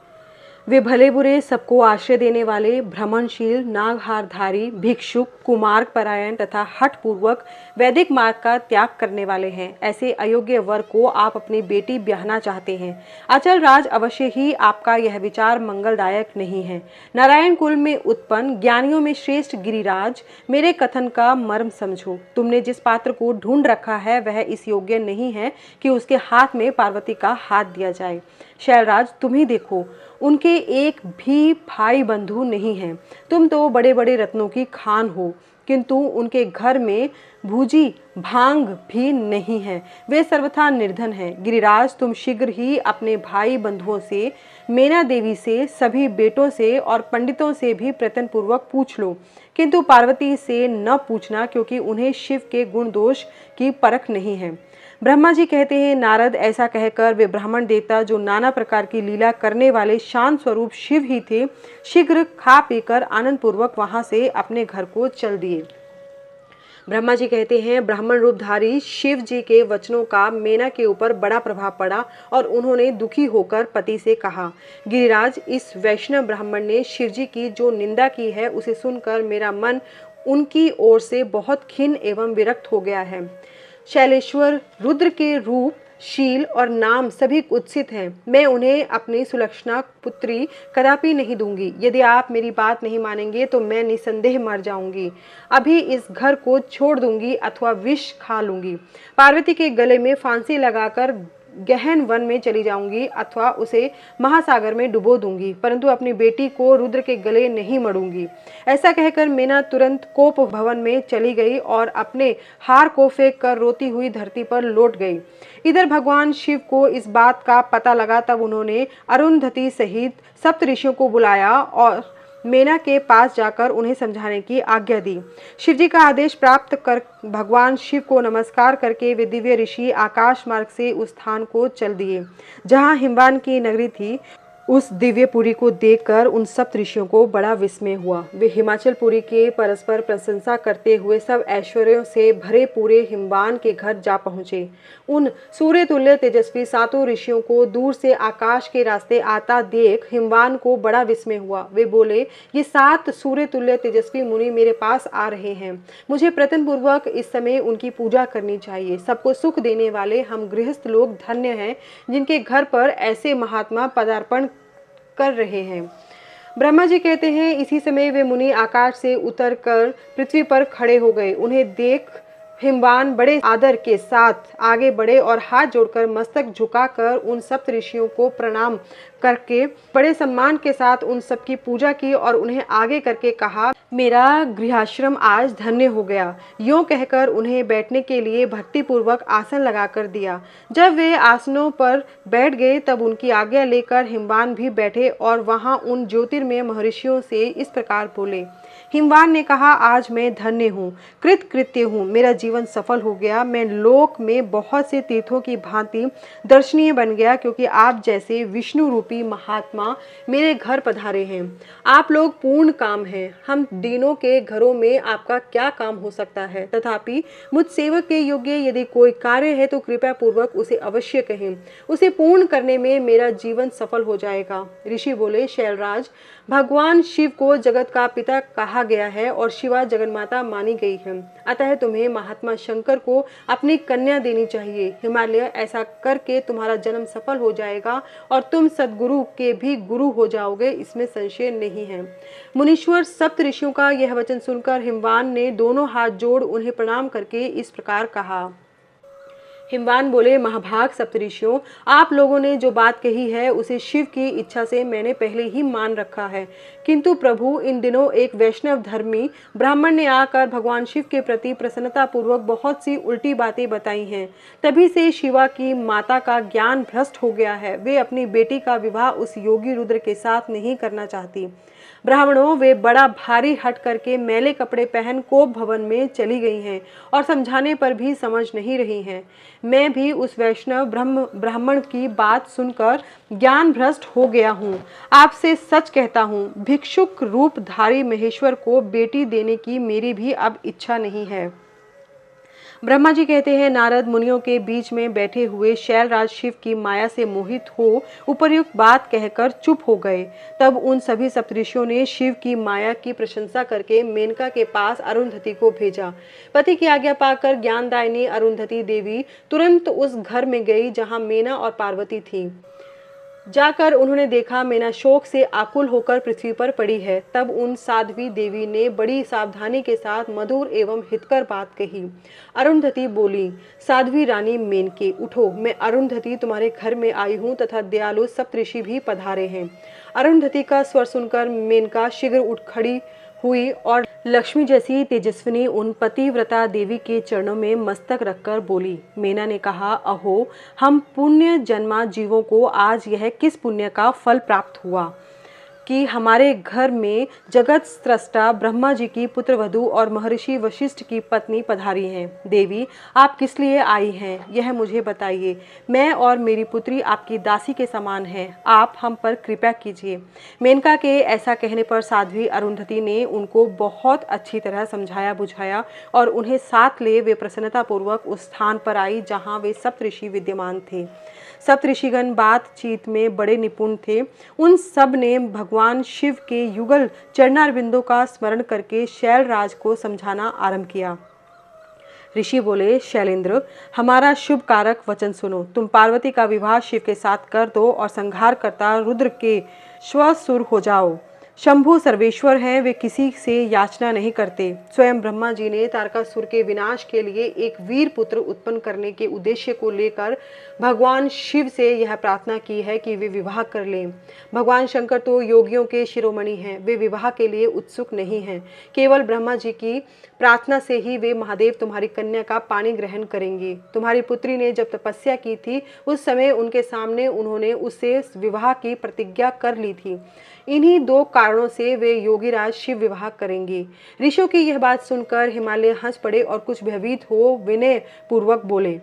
वे भले बुरे सबको आश्रय देने वाले, भ्रमणशील, नागहारधारी, भिक्षुक, कुमार्ग परायण तथा हठ पूर्वक वैदिक मार्ग का त्याग करने वाले हैं। ऐसे अयोग्य वर को आप अपनी बेटी ब्याहना चाहते हैं। अचल राज, अवश्य ही आपका यह विचार मंगलदायक नहीं है। नारायण कुल में उत्पन्न ज्ञानियों में श्रेष्ठ गिरिराज, मेरे कथन का मर्म समझो। तुमने जिस पात्र को ढूंढ रखा है वह इस योग्य नहीं है कि उसके हाथ में पार्वती का हाथ दिया जाए। शैलराज, तुम ही देखो, उनके एक भी भाई बंधु नहीं हैं। तुम तो बड़े बड़े रत्नों की खान हो, किंतु उनके घर में भूजी भांग भी नहीं है। वे सर्वथा निर्धन हैं। गिरिराज, तुम शीघ्र ही अपने भाई बंधुओं से, मेना देवी से, सभी बेटों से और पंडितों से भी प्रयत्न पूर्वक पूछ लो, किंतु पार्वती से न पूछना, क्योंकि उन्हें शिव के गुण दोष की परख नहीं है। ब्रह्मा जी कहते हैं, नारद, ऐसा कहकर वे ब्राह्मण देवता जो नाना प्रकार की लीला करने वाले शांत स्वरूप शिव ही थे, शीघ्र खा पीकर आनंद पूर्वक वहां से अपने घर को चल दिए। ब्रह्मा जी कहते हैं, ब्राह्मण रूपधारी शिव जी के वचनों का मेना के ऊपर बड़ा प्रभाव पड़ा और उन्होंने दुखी होकर पति से कहा, गिरिराज, इस वैष्णव ब्राह्मण ने शिव जी की जो निंदा की है उसे सुनकर मेरा मन उनकी ओर से बहुत खिन्न एवं विरक्त हो गया है। शैलेश्वर रुद्र के रूप, शील और नाम सभी कुत्सित हैं। मैं उन्हें अपनी सुलक्षणा पुत्री कदापि नहीं दूंगी। यदि आप मेरी बात नहीं मानेंगे तो मैं निसंदेह मर जाऊंगी। अभी इस घर को छोड़ दूंगी अथवा विष खा लूंगी। पार्वती के गले में फांसी लगाकर गहन वन में चली जाऊंगी अथवा उसे महासागर में डुबो दूंगी, परंतु अपनी बेटी को रुद्र के गले नहीं मड़ूंगी। ऐसा कहकर मेना तुरंत कोप भवन में चली गई और अपने हार को फेंक कर रोती हुई धरती पर लौट गई। इधर भगवान शिव को इस बात का पता लगा, तब उन्होंने अरुंधति सहित सप्त ऋषियों को बुलाया और मेना के पास जाकर उन्हें समझाने की आज्ञा दी। शिवजी का आदेश प्राप्त कर भगवान शिव को नमस्कार करके वे दिव्य ऋषि आकाश मार्ग से उस स्थान को चल दिए जहां हिमवान की नगरी थी। उस दिव्यपुरी को देखकर उन सब ऋषियों को बड़ा विस्मय हुआ। वे हिमाचलपुरी के परस्पर प्रशंसा करते हुए सब ऐश्वर्यों से भरे पूरे हिमवान के घर जा पहुंचे। उन सूर्य तुल्य तेजस्वी सातों ऋषियों को दूर से आकाश के रास्ते आता देख हिमवान को बड़ा विस्मय हुआ। वे बोले, ये 7 सूर्य तुल्य तेजस्वी मुनि मेरे पास आ रहे हैं। मुझे प्रयत्न पूर्वक इस समय उनकी पूजा करनी चाहिए। सबको सुख देने वाले हम गृहस्थ लोग धन्य हैं, जिनके घर पर ऐसे महात्मा पदार्पण कर रहे हैं। ब्रह्मा जी कहते हैं, इसी समय वे मुनि आकाश से उतरकर पृथ्वी पर खड़े हो गए। उन्हें देख हिमवान बड़े आदर के साथ आगे बढ़े और हाथ जोड़कर मस्तक झुकाकर उन सप्त ऋषियों को प्रणाम करके बड़े सम्मान के साथ उन सबकी पूजा की और उन्हें आगे करके कहा, मेरा गृहाश्रम आज धन्य हो गया। यूं कहकर उन्हें बैठने के लिए भक्तिपूर्वक आसन लगाकर दिया। जब वे आसनों पर बैठ गए तब उनकी आज्ञा लेकर हिमवान भी बैठे और वहां उन ज्योतिर्मय महर्षियों से इस प्रकार बोले। हिमवान ने कहा, आज मैं धन्य हूँ, कृतकृत्य हूँ, मेरा जीवन सफल हो गया। मैं लोक में बहुत से तीर्थों की भांति दर्शनीय बन गया, क्योंकि आप जैसे विष्णु रूपी महात्मा मेरे घर पधारे हैं। आप लोग पूर्ण काम हैं। हम दीनों के घरों में आपका क्या काम हो सकता है? तथापि मुझ सेवक के योग्य यदि कोई कार्य है तो कृपया पूर्वक उसे अवश्य कहें। उसे पूर्ण करने में मेरा जीवन सफल हो जाएगा। ऋषि बोले, शैलराज, भगवान शिव को जगत का पिता कहा गया है और शिवा जगन्माता मानी गई है। अतः तुम्हें महात्मा शंकर को अपनी कन्या देनी चाहिए। हिमालय, ऐसा करके तुम्हारा जन्म सफल हो जाएगा और तुम सद्गुरु के भी गुरु हो जाओगे, इसमें संशय नहीं है। मुनीश्वर सप्त ऋषियों का यह वचन सुनकर हिमवान ने दोनों हाथ जोड़ उन्हें प्रणाम करके इस प्रकार कहा। हिमवान बोले, महाभाग सप्तऋषियों, आप लोगों ने जो बात कही है उसे शिव की इच्छा से मैंने पहले ही मान रखा है। किंतु प्रभु, इन दिनों एक वैष्णव धर्मी ब्राह्मण ने आकर भगवान शिव के प्रति प्रसन्नता पूर्वक बहुत सी उल्टी बातें बताई हैं। तभी से शिवा की माता का ज्ञान भ्रष्ट हो गया है। वे अपनी बेटी का विवाह उस योगी रुद्र के साथ नहीं करना चाहती। ब्राह्मणों, वे बड़ा भारी हट करके मैले कपड़े पहन कोप भवन में चली गई हैं और समझाने पर भी समझ नहीं रही हैं। मैं भी उस वैष्णव ब्राह्मण की बात सुनकर ज्ञान भ्रष्ट हो गया हूँ। आपसे सच कहता हूँ, भिक्षुक रूपधारी महेश्वर को बेटी देने की मेरी भी अब इच्छा नहीं है। ब्रह्मा जी कहते हैं, नारद मुनियों के बीच में बैठे हुए शैलराज शिव की माया से मोहित हो उपर्युक्त बात कहकर चुप हो गए। तब उन सभी सप्तऋषियों ने शिव की माया की प्रशंसा करके मेनका के पास अरुंधति को भेजा। पति की आज्ञा पाकर ज्ञानदायिनी अरुंधति देवी तुरंत उस घर में गई जहाँ मेना और पार्वती थी। जाकर उन्होंने देखा मेना शोक से आकुल होकर पृथ्वी पर पड़ी है। तब उन साध्वी देवी ने बड़ी सावधानी के साथ मधुर एवं हितकर बात कही। अरुंधति बोली, साध्वी रानी मेनके, उठो, मैं अरुंधति तुम्हारे घर में आई हूँ तथा दयालु सप्तऋषि भी पधारे हैं। अरुंधति का स्वर सुनकर मेनका शीघ्र उठ खड़ी हुई और लक्ष्मी जैसी तेजस्विनी उन पतिव्रता देवी के चरणों में मस्तक रखकर बोली। मेना ने कहा, अहो, हम पुण्य जन्मा जीवों को आज यह किस पुण्य का फल प्राप्त हुआ कि हमारे घर में जगत स्रष्टा ब्रह्मा जी की पुत्रवधू और महर्षि वशिष्ठ की पत्नी पधारी हैं। देवी, आप किस लिए आई हैं, यह मुझे बताइए। मैं और मेरी पुत्री आपकी दासी के समान हैं। आप हम पर कृपा कीजिए। मेनका के ऐसा कहने पर साध्वी अरुंधति ने उनको बहुत अच्छी तरह समझाया बुझाया और उन्हें साथ ले वे प्रसन्नतापूर्वक उस स्थान पर आई जहाँ वे सप्तऋषि विद्यमान थे। सप्तऋषिगण बातचीत में बड़े निपुण थे। उन सब ने भगवान शिव के युगल चरणारविंदों का स्मरण करके शैलराज को समझाना आरंभ किया। ऋषि बोले, शैलेंद्र, हमारा शुभ कारक वचन सुनो। तुम पार्वती का विवाह शिव के साथ कर दो और संहार करता रुद्र के श्वसुर हो जाओ। शंभु सर्वेश्वर हैं, वे किसी से याचना नहीं करते। स्वयं ब्रह्मा जी ने तारकासुर के विनाश के लिए एक वीर पुत्र उत्पन्न करने के उद्देश्य को लेकर भगवान शिव से यह प्रार्थना की है कि वे विवाह कर लें। भगवान शंकर तो योगियों के शिरोमणि हैं, वे विवाह के लिए उत्सुक नहीं हैं। केवल ब्रह्मा जी की प्रार्थना से ही वे महादेव तुम्हारी कन्या का पानी ग्रहण करेंगे। तुम्हारी पुत्री ने जब तपस्या की थी उस समय उनके सामने उन्होंने उससे विवाह की प्रतिज्ञा कर ली थी। इन्हीं 2 कारणों से वे योगीराज शिव विवाह करेंगे। ऋषियों की यह बात सुनकर हिमालय हंस पड़े और कुछ भयभीत हो विनय पूर्वक बोले,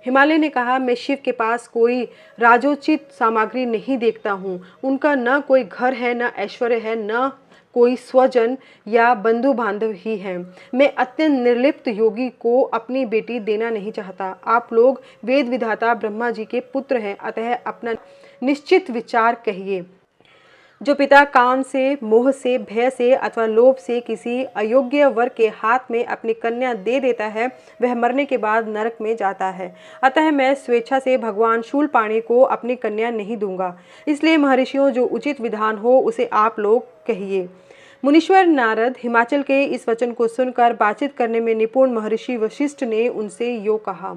हिमालय ने कहा, मैं शिव के पास कोई राजोचित सामग्री नहीं देखता हूँ। उनका न कोई घर है, न ऐश्वर्य है, न कोई स्वजन या बंधु बांधव ही है। मैं अत्यंत निर्लिप्त योगी को अपनी बेटी देना नहीं चाहता। आप लोग वेद विधाता ब्रह्मा जी के पुत्र हैं, अतः अपना निश्चित विचार कहिए। जो पिता काम से, मोह से, भय से अथवा लोभ से किसी अयोग्य वर के हाथ में अपनी कन्या दे देता है, वह मरने के बाद नरक में जाता है। अतः मैं स्वेच्छा से भगवान शूलपाणी को अपनी कन्या नहीं दूंगा। इसलिए महर्षियों, जो उचित विधान हो उसे आप लोग कहिए। मुनीश्वर नारद हिमाचल के इस वचन को सुनकर बातचीत करने में निपुण महर्षि वशिष्ठ ने उनसे यो कहा।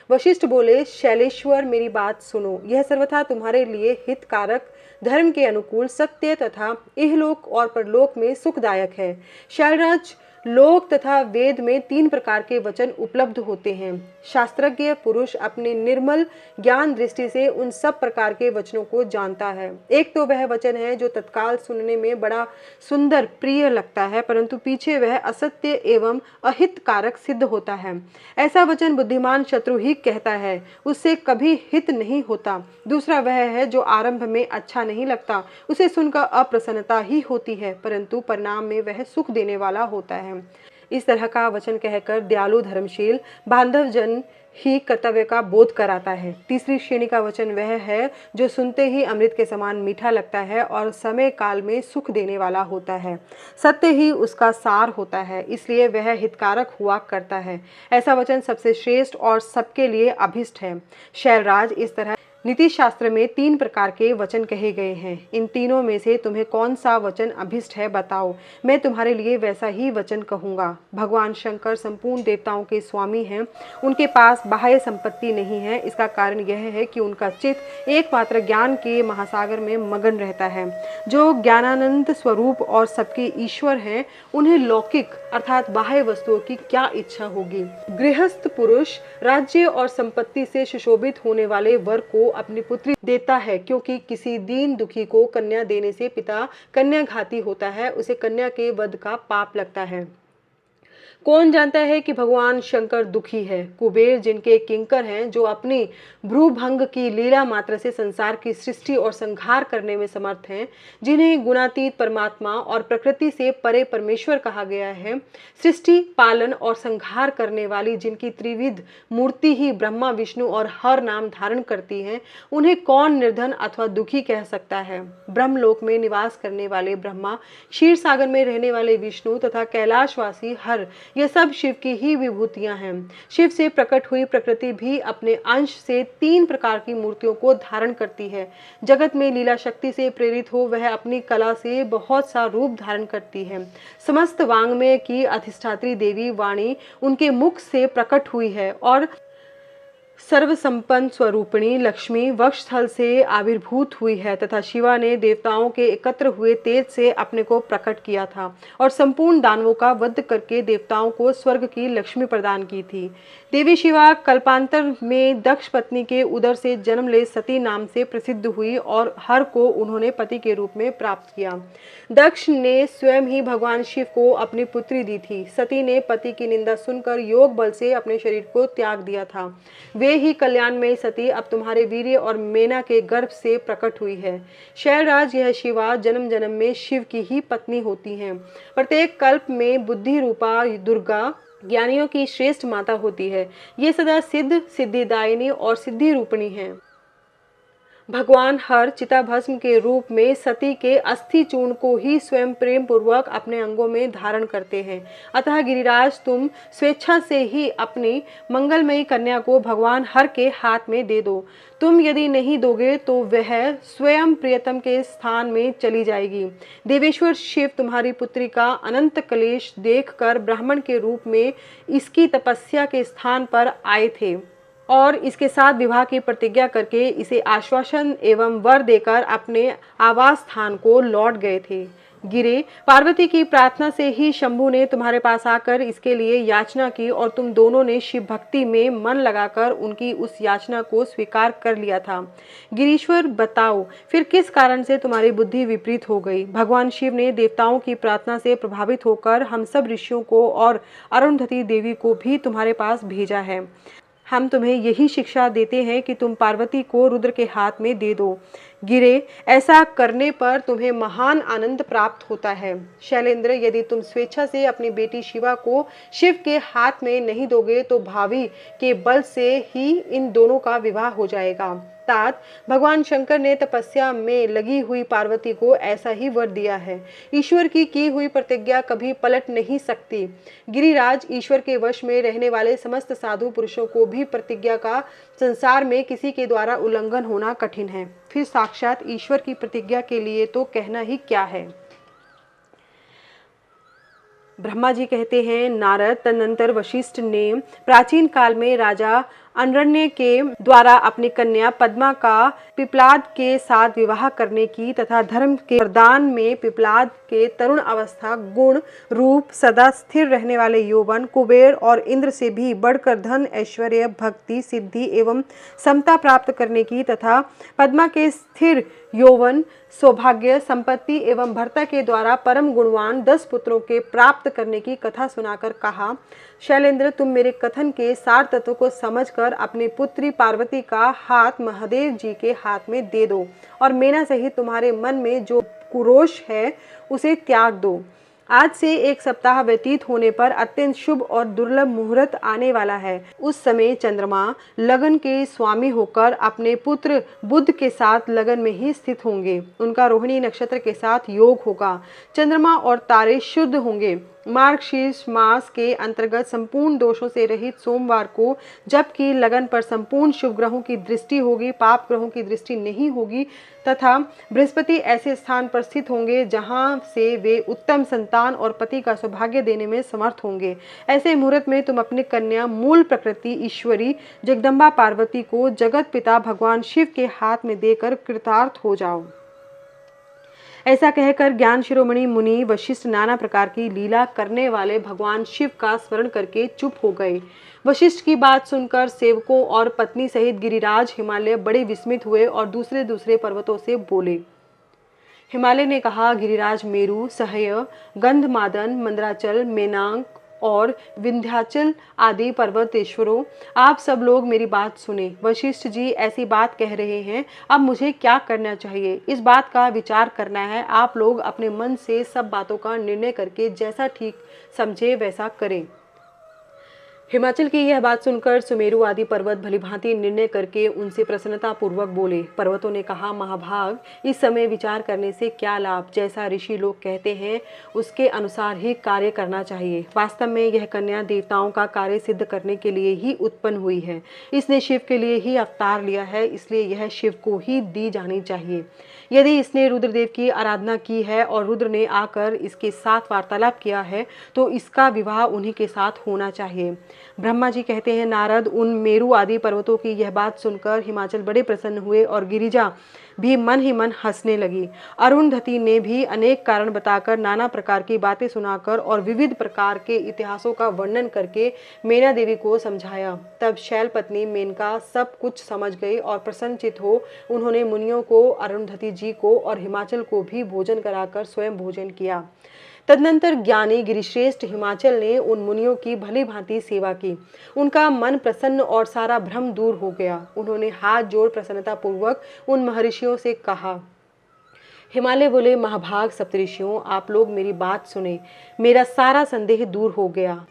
वशिष्ठ बोले, शैलेश्वर, मेरी बात सुनो। यह सर्वथा तुम्हारे लिए हितकारक, धर्म के अनुकूल, सत्य तथा इहलोक और परलोक में सुखदायक है। शैलराज, लोक तथा वेद में 3 प्रकार के वचन उपलब्ध होते हैं। शास्त्रज्ञ पुरुष अपने निर्मल ज्ञान दृष्टि से उन सब प्रकार के वचनों को जानता है। एक तो वह वचन है जो तत्काल सुनने में बड़ा सुंदर प्रिय लगता है, परंतु पीछे वह असत्य एवं अहितकारक सिद्ध होता है। ऐसा वचन बुद्धिमान शत्रु ही कहता है, उससे कभी हित नहीं होता। दूसरा वह है जो आरंभ में अच्छा नहीं लगता, उसे सुनकर अप्रसन्नता ही होती है, परंतु परिणाम में वह सुख देने वाला होता है। इस तरह का वचन कहकर दयालु धर्मशील बांधव जन ही कर्तव्य का बोध कराता है। तीसरी श्रेणी का वचन वह है जो सुनते ही अमृत के समान मीठा लगता है और समय काल में सुख देने वाला होता है। सत्य ही उसका सार होता है, इसलिए वह हितकारक हुआ करता है। ऐसा वचन सबसे श्रेष्ठ और सबके लिए अभिष्ट है। शैलराज, इस तरह नीति शास्त्र में 3 प्रकार के वचन कहे गए हैं। इन तीनों में से तुम्हें कौन सा वचन अभिष्ट है, बताओ। मैं तुम्हारे लिए वैसा ही वचन कहूँगा। भगवान शंकर संपूर्ण देवताओं के स्वामी हैं। उनके पास बाह्य संपत्ति नहीं है। इसका कारण यह है कि उनका चित्त एकमात्र ज्ञान के महासागर में मगन रहता है। जो ज्ञानानंद स्वरूप और सबके ईश्वर हैं, उन्हें लौकिक अर्थात बाह्य वस्तुओं की क्या इच्छा होगी। गृहस्थ पुरुष राज्य और संपत्ति से सुशोभित होने वाले वर को अपनी पुत्री देता है, क्योंकि किसी दीन दुखी को कन्या देने से पिता कन्याघाती होता है, उसे कन्या के वध का पाप लगता है। कौन जानता है कि भगवान शंकर दुखी है। कुबेर, जिनके किंकर हैं, जो अपनी भ्रूभंग की लीला मात्र से संसार की सृष्टि और संहार करने में समर्थ हैं, जिन्हें गुणातीत परमात्मा और प्रकृति से परे परमेश्वर कहा गया है, सृष्टि, पालन और संहार करने वाली जिनकी त्रिविध मूर्ति ही ब्रह्मा, विष्णु और हर नाम धारण करती है, उन्हें कौन निर्धन अथवा दुखी कह सकता है। ब्रह्मलोक में निवास करने वाले ब्रह्मा, क्षीर सागर में रहने वाले विष्णु तथा कैलाशवासी हर, ये सब शिव की ही विभूतियां हैं। शिव से प्रकट हुई प्रकृति भी अपने अंश से 3 प्रकार की मूर्तियों को धारण करती है। जगत में लीला शक्ति से प्रेरित हो वह अपनी कला से बहुत सा रूप धारण करती है। समस्त वांग्मय की अधिष्ठात्री देवी वाणी उनके मुख से प्रकट हुई है और सर्वसंपन्न स्वरूपिणी लक्ष्मी वक्षस्थल से आविर्भूत हुई है तथा शिवा ने देवताओं के एकत्र हुए तेज से अपने को प्रकट किया था और संपूर्ण दानवों का वध करके देवताओं को स्वर्ग की लक्ष्मी प्रदान की थी। देवी शिवा कल्पांतर में दक्ष पत्नी के उदर से जन्म ले सती नाम से प्रसिद्ध हुई और हर को उन्होंने पति के रूप में प्राप्त किया। दक्ष ने स्वयं ही भगवान शिव को अपनी पुत्री दी थी। सती ने पति की निंदा सुनकर योग बल से अपने शरीर को त्याग दिया था। वे ही कल्याण में सती अब तुम्हारे वीर्य और मेना के गर्भ से प्रकट हुई है। शैलराज, यह शिवा जन्म जन्म में शिव की ही पत्नी होती हैं। प्रत्येक कल्प में बुद्धि रूपा दुर्गा ज्ञानियों की श्रेष्ठ माता होती है। ये सदा सिद्ध, सिद्धिदायिनी और सिद्धि रूपिणी है। भगवान हर चिताभस्म के रूप में सती के अस्थि चूर्ण को ही स्वयं प्रेम पूर्वक अपने अंगों में धारण करते हैं। अतः गिरिराज, तुम स्वेच्छा से ही अपनी मंगलमयी कन्या को भगवान हर के हाथ में दे दो। तुम यदि नहीं दोगे तो वह स्वयं प्रियतम के स्थान में चली जाएगी। देवेश्वर शिव तुम्हारी पुत्री का अनंत क्लेश देखकर ब्राह्मण के रूप में इसकी तपस्या के स्थान पर आए थे और इसके साथ विवाह की प्रतिज्ञा करके इसे आश्वासन एवं वर देकर अपने आवास स्थान को लौट गए थे। गिरे, पार्वती की प्रार्थना से ही शंभु ने तुम्हारे पास आकर इसके लिए याचना की और तुम दोनों ने शिव भक्ति में मन लगाकर उनकी उस याचना को स्वीकार कर लिया था। गिरीश्वर, बताओ फिर किस कारण से तुम्हारी बुद्धि विपरीत हो गई। भगवान शिव ने देवताओं की प्रार्थना से प्रभावित होकर हम सब ऋषियों को और अरुंधति देवी को भी तुम्हारे पास भेजा है। हम तुम्हें यही शिक्षा देते हैं कि तुम पार्वती को रुद्र के हाथ में दे दो। गिरे, ऐसा करने पर तुम्हें महान आनंद प्राप्त होता है। शैलेंद्र, यदि तुम स्वेच्छा से अपनी बेटी शिवा को शिव के हाथ में नहीं दोगे तो भावी के बल से ही इन दोनों का विवाह हो जाएगा। तात, भगवान शंकर ने तपस्या में लगी हुई पार्वती को ऐसा ही वर दिया है। ईश्वर की हुई प्रतिज्ञा कभी पलट नहीं सकती। गिरिराज, ईश्वर के वश में रहने वाले समस्त साधु पुरुषों को भी प्रतिज्ञा का संसार में किसी के द्वारा उल्लंघन होना कठिन है, फिर साक्षात ईश्वर की प्रतिज्ञा के लिए तो कहना ही क्या है। ब्रह्मा जी कहते हैं, नारद, तदनंतर वशिष्ठ ने प्राचीन काल में राजा अनरण्य के द्वारा अपनी कन्या पद्मा का पिपलाद के साथ विवाह करने की तथा धर्म के वरदान में पिपलाद के तरुण अवस्था, गुण, रूप, सदा स्थिर रहने वाले यौवन, कुबेर और इंद्र से भी बढ़कर धन, ऐश्वर्य, भक्ति, सिद्धि एवं समता प्राप्त करने की तथा पद्मा के स्थिर यौवन, सौभाग्य, संपत्ति एवं भर्ता के द्वारा परम गुणवान 10 पुत्रों के प्राप्त करने की कथा सुनाकर कहा, शैलेंद्र, तुम मेरे कथन के सार तत्व को समझकर अपनी पुत्री पार्वती का हाथ महादेव जी के हाथ में दे दो और मेना सहित तुम्हारे मन में जो कुरोष है उसे त्याग दो। आज से 1 सप्ताह व्यतीत होने पर अत्यंत शुभ और दुर्लभ मुहूर्त आने वाला है। उस समय चंद्रमा लगन के स्वामी होकर अपने पुत्र बुध के साथ लगन में ही स्थित होंगे। उनका रोहिणी नक्षत्र के साथ योग होगा। चंद्रमा और तारे शुद्ध होंगे। मार्गशीर्ष मास के अंतर्गत संपूर्ण दोषों से रहित सोमवार को, जबकि लगन पर संपूर्ण शुभ ग्रहों की दृष्टि होगी, पाप ग्रहों की दृष्टि नहीं होगी तथा बृहस्पति ऐसे स्थान पर स्थित होंगे जहां से वे उत्तम संतान और पति का सौभाग्य देने में समर्थ होंगे। ऐसे मुहूर्त में तुम अपनी कन्या मूल प्रकृति ईश्वरी जगदम्बा पार्वती को जगत पिता भगवान शिव के हाथ में देकर कृतार्थ हो जाओ। ऐसा कहकर ज्ञान शिरोमणि मुनि वशिष्ठ नाना प्रकार की लीला करने वाले भगवान शिव का स्मरण करके चुप हो गए। वशिष्ठ की बात सुनकर सेवकों और पत्नी सहित गिरिराज हिमालय बड़े विस्मित हुए और दूसरे दूसरे पर्वतों से बोले। हिमालय ने कहा, गिरिराज मेरु, सहय, गंधमादन, मंदराचल, मेनांक और विंध्याचल आदि पर्वतेश्वरों, आप सब लोग मेरी बात सुने। वशिष्ठ जी ऐसी बात कह रहे हैं, अब मुझे क्या करना चाहिए? इस बात का विचार करना है। आप लोग अपने मन से सब बातों का निर्णय करके जैसा ठीक समझे वैसा करें। हिमाचल की यह बात सुनकर सुमेरु आदि पर्वत भलीभांति निर्णय करके उनसे प्रसन्नता पूर्वक बोले। पर्वतों ने कहा, महाभाग, इस समय विचार करने से क्या लाभ? जैसा ऋषि लोग कहते हैं उसके अनुसार ही कार्य करना चाहिए। वास्तव में यह कन्या देवताओं का कार्य सिद्ध करने के लिए ही उत्पन्न हुई है। इसने शिव के लिए ही अवतार लिया है, इसलिए यह शिव को ही दी जानी चाहिए। यदि इसने रुद्रदेव की आराधना की है और रुद्र ने आकर इसके साथ वार्तालाप किया है तो इसका विवाह उन्हीं के साथ होना चाहिए। ब्रह्मा जी कहते हैं, नारद, उन मेरु आदि पर्वतों की यह बात सुनकर हिमाचल बड़े प्रसन्न हुए और गिरिजा भी मन ही मन हंसने लगी। अरुंधति ने भी अनेक कारण बताकर, नाना प्रकार की बातें सुनाकर और विविध प्रकार के इतिहासों का वर्णन करके मेना देवी को समझाया। तब शैल पत्नी मेनका सब कुछ समझ गई और प्रसन्नचित हो उन्होंने मुनियों को, अरुंधति जी को और हिमाचल को भी भोजन कराकर स्वयं भोजन किया। तदनंतर ज्ञानी गिरिश्रेष्ठ हिमाचल ने उन मुनियों की भली भांति सेवा की। उनका मन प्रसन्न और सारा भ्रम दूर हो गया। उन्होंने हाथ जोड़ प्रसन्नता पूर्वक उन महर्षियों से कहा। हिमालय बोले, महाभाग सप्तऋषियों, आप लोग मेरी बात सुने। मेरा सारा संदेह दूर हो गया।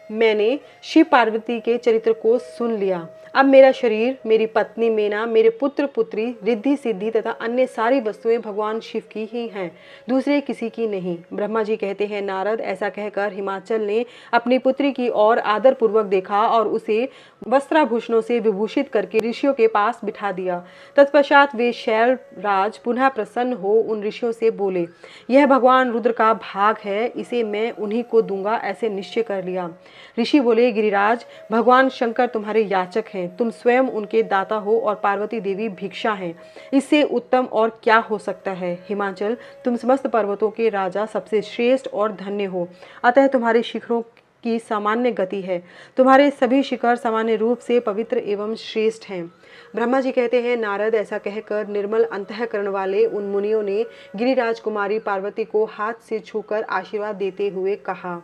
मैंने शिव पार्वती के चरित्र को सुन लिया। अब मेरा शरीर, मेरी पत्नी मेना, मेरे पुत्र पुत्री, रिद्धि सिद्धि तथा अन्य सारी वस्तुएं भगवान शिव की ही हैं, दूसरे किसी की नहीं। ब्रह्मा जी कहते हैं, नारद, ऐसा कहकर हिमाचल ने अपनी पुत्री की ओर आदर पूर्वक देखा और उसे वस्त्राभूषणों से विभूषित करके ऋषियों के पास बिठा दिया। तत्पश्चात वे शैल राज पुनः प्रसन्न हो उन ऋषियों से बोले, यह भगवान रुद्र का भाग है, इसे मैं उन्हीं को दूंगा, ऐसे निश्चय कर लिया। ऋषि बोले, गिरिराज, भगवान शंकर तुम्हारे याचक हैं, तुम स्वयं उनके दाता हो और पार्वती देवी भिक्षा हैं। इससे उत्तम और क्या हो सकता है? हिमाचल, तुम समस्त पर्वतों के राजा सबसे श्रेष्ठ और धन्य हो, अतः तुम्हारे शिखरों की सामान्य गति है। तुम्हारे सभी शिखर सामान्य रूप से पवित्र एवं श्रेष्ठ हैं। ब्रह्मा जी कहते हैं, नारद, ऐसा कहकर निर्मल अंतःकरण वाले उन मुनियों ने गिरिराज कुमारी पार्वती को हाथ से छूकर आशीर्वाद देते हुए कहा।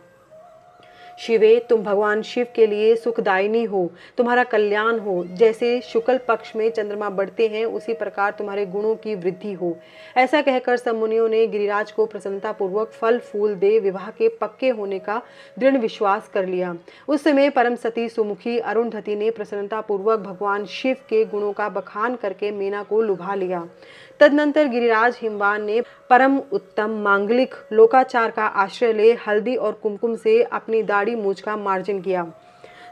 शिवे, तुम भगवान शिव के लिए सुखदायिनी हो, तुम्हारा कल्याण हो। जैसे शुक्ल पक्ष में चंद्रमा बढ़ते हैं उसी प्रकार तुम्हारे गुणों की वृद्धि हो। ऐसा कहकर सब मुनियों ने गिरिराज को प्रसन्नता पूर्वक फल फूल दे विवाह के पक्के होने का दृढ़ विश्वास कर लिया। उस समय परम सती सुमुखी अरुंधति ने प्रसन्नता पूर्वक भगवान शिव के गुणों का बखान करके मीना को लुभा लिया। तदनंतर गिरिराज हिमवान ने परम उत्तम मांगलिक लोकाचार का आश्रय ले हल्दी और कुमकुम से अपनी दाढ़ी मूछ का मार्जन किया।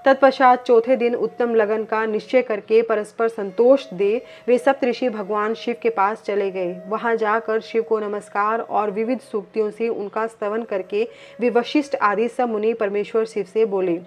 तत्पश्चात चौथे दिन उत्तम लगन का निश्चय करके परस्पर संतोष दे वे सप्तऋषि भगवान शिव के पास चले गए। वहां जाकर शिव को नमस्कार और विविध सूक्तियों से उनका स्तवन करके वे वशिष्ठ आदि सब मुनि परमेश्वर शिव से बोले।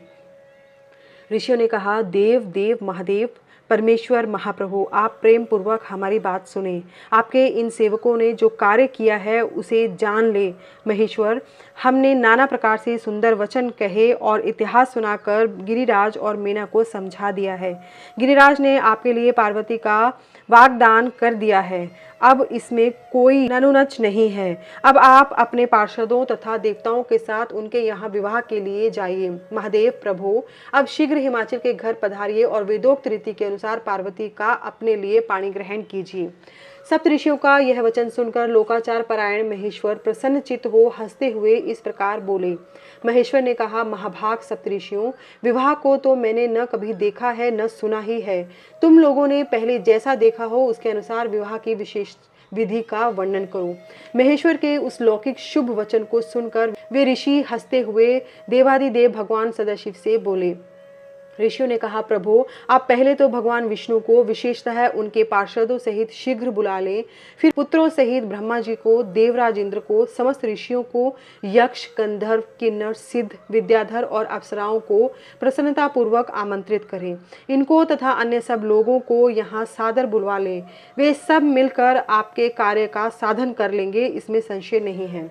ऋषियों ने कहा, देव देव महादेव परमेश्वर महाप्रभु, आप प्रेम पूर्वक हमारी बात सुने। आपके इन सेवकों ने जो कार्य किया है उसे जान ले। महेश्वर, हमने नाना प्रकार से सुंदर वचन कहे और इतिहास सुनाकर गिरिराज और मीना को समझा दिया है। गिरिराज ने आपके लिए पार्वती का वाग्दान कर दिया है। अब इसमें कोई ननुनच नहीं है। अब आप अपने पार्षदों तथा देवताओं के साथ उनके यहाँ विवाह के लिए जाइए। महादेव प्रभु, अब शीघ्र हिमाचल के घर पधारिए और वेदोक्त रीति के अनुसार पार्वती का अपने लिए पाणी ग्रहण कीजिए। सप्तऋषियों का यह वचन सुनकर लोकाचार परायण महेश्वर प्रसन्न चित्त हो हंसते हुए इस प्रकार बोले। महेश्वर ने कहा, महाभाग सप्तऋषियों, विवाह को तो मैंने न कभी देखा है न सुना ही है। तुम लोगों ने पहले जैसा देखा हो उसके अनुसार विवाह की विशेष विधि का वर्णन करो। महेश्वर के उस लौकिक शुभ वचन को सुनकर वे ऋषि हंसते हुए देवादिदेव भगवान सदाशिव से बोले। ऋषियों ने कहा, प्रभु, आप पहले तो भगवान विष्णु को विशेषतः उनके पार्षदों सहित शीघ्र बुला लें। फिर पुत्रों सहित ब्रह्मा जी को, देवराज इंद्र को, समस्त ऋषियों को, यक्ष, गंधर्व, किन्नर, सिद्ध, विद्याधर और अप्सराओं को प्रसन्नता पूर्वक आमंत्रित करें। इनको तथा अन्य सब लोगों को यहाँ सादर बुलवा लें। वे सब मिलकर आपके कार्य का साधन कर लेंगे, इसमें संशय नहीं है।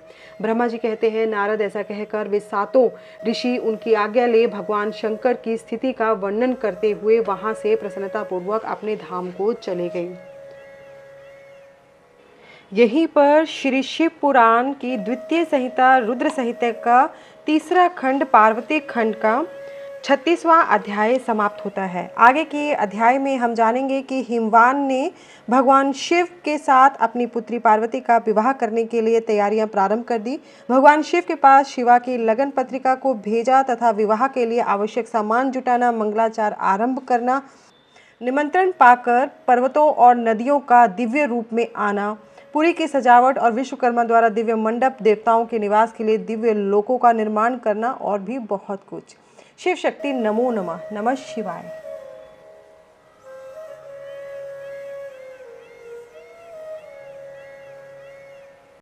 ब्रह्मा जी कहते हैं, नारद ऐसा कहकर वे सातों ऋषि उनकी आज्ञा ले भगवान शंकर की स्थिति का वर्णन करते हुए वहां से प्रसन्नता पूर्वक अपने धाम को चले गए। यहीं पर श्री शिव पुराण की द्वितीय संहिता रुद्र संहिता का तीसरा खंड पार्वती खंड का 36वां अध्याय समाप्त होता है। आगे के अध्याय में हम जानेंगे कि हिमवान ने भगवान शिव के साथ अपनी पुत्री पार्वती का विवाह करने के लिए तैयारियां प्रारंभ कर दी। भगवान शिव के पास शिवा की लगन पत्रिका को भेजा तथा विवाह के लिए आवश्यक सामान जुटाना, मंगलाचार आरंभ करना, निमंत्रण पाकर पर्वतों और नदियों का दिव्य रूप में आना, पुरी की सजावट और विश्वकर्मा द्वारा दिव्य मंडप, देवताओं के निवास के लिए दिव्य लोकों का निर्माण करना और भी बहुत कुछ। शिव शक्ति नमो नमः। नमः शिवाय।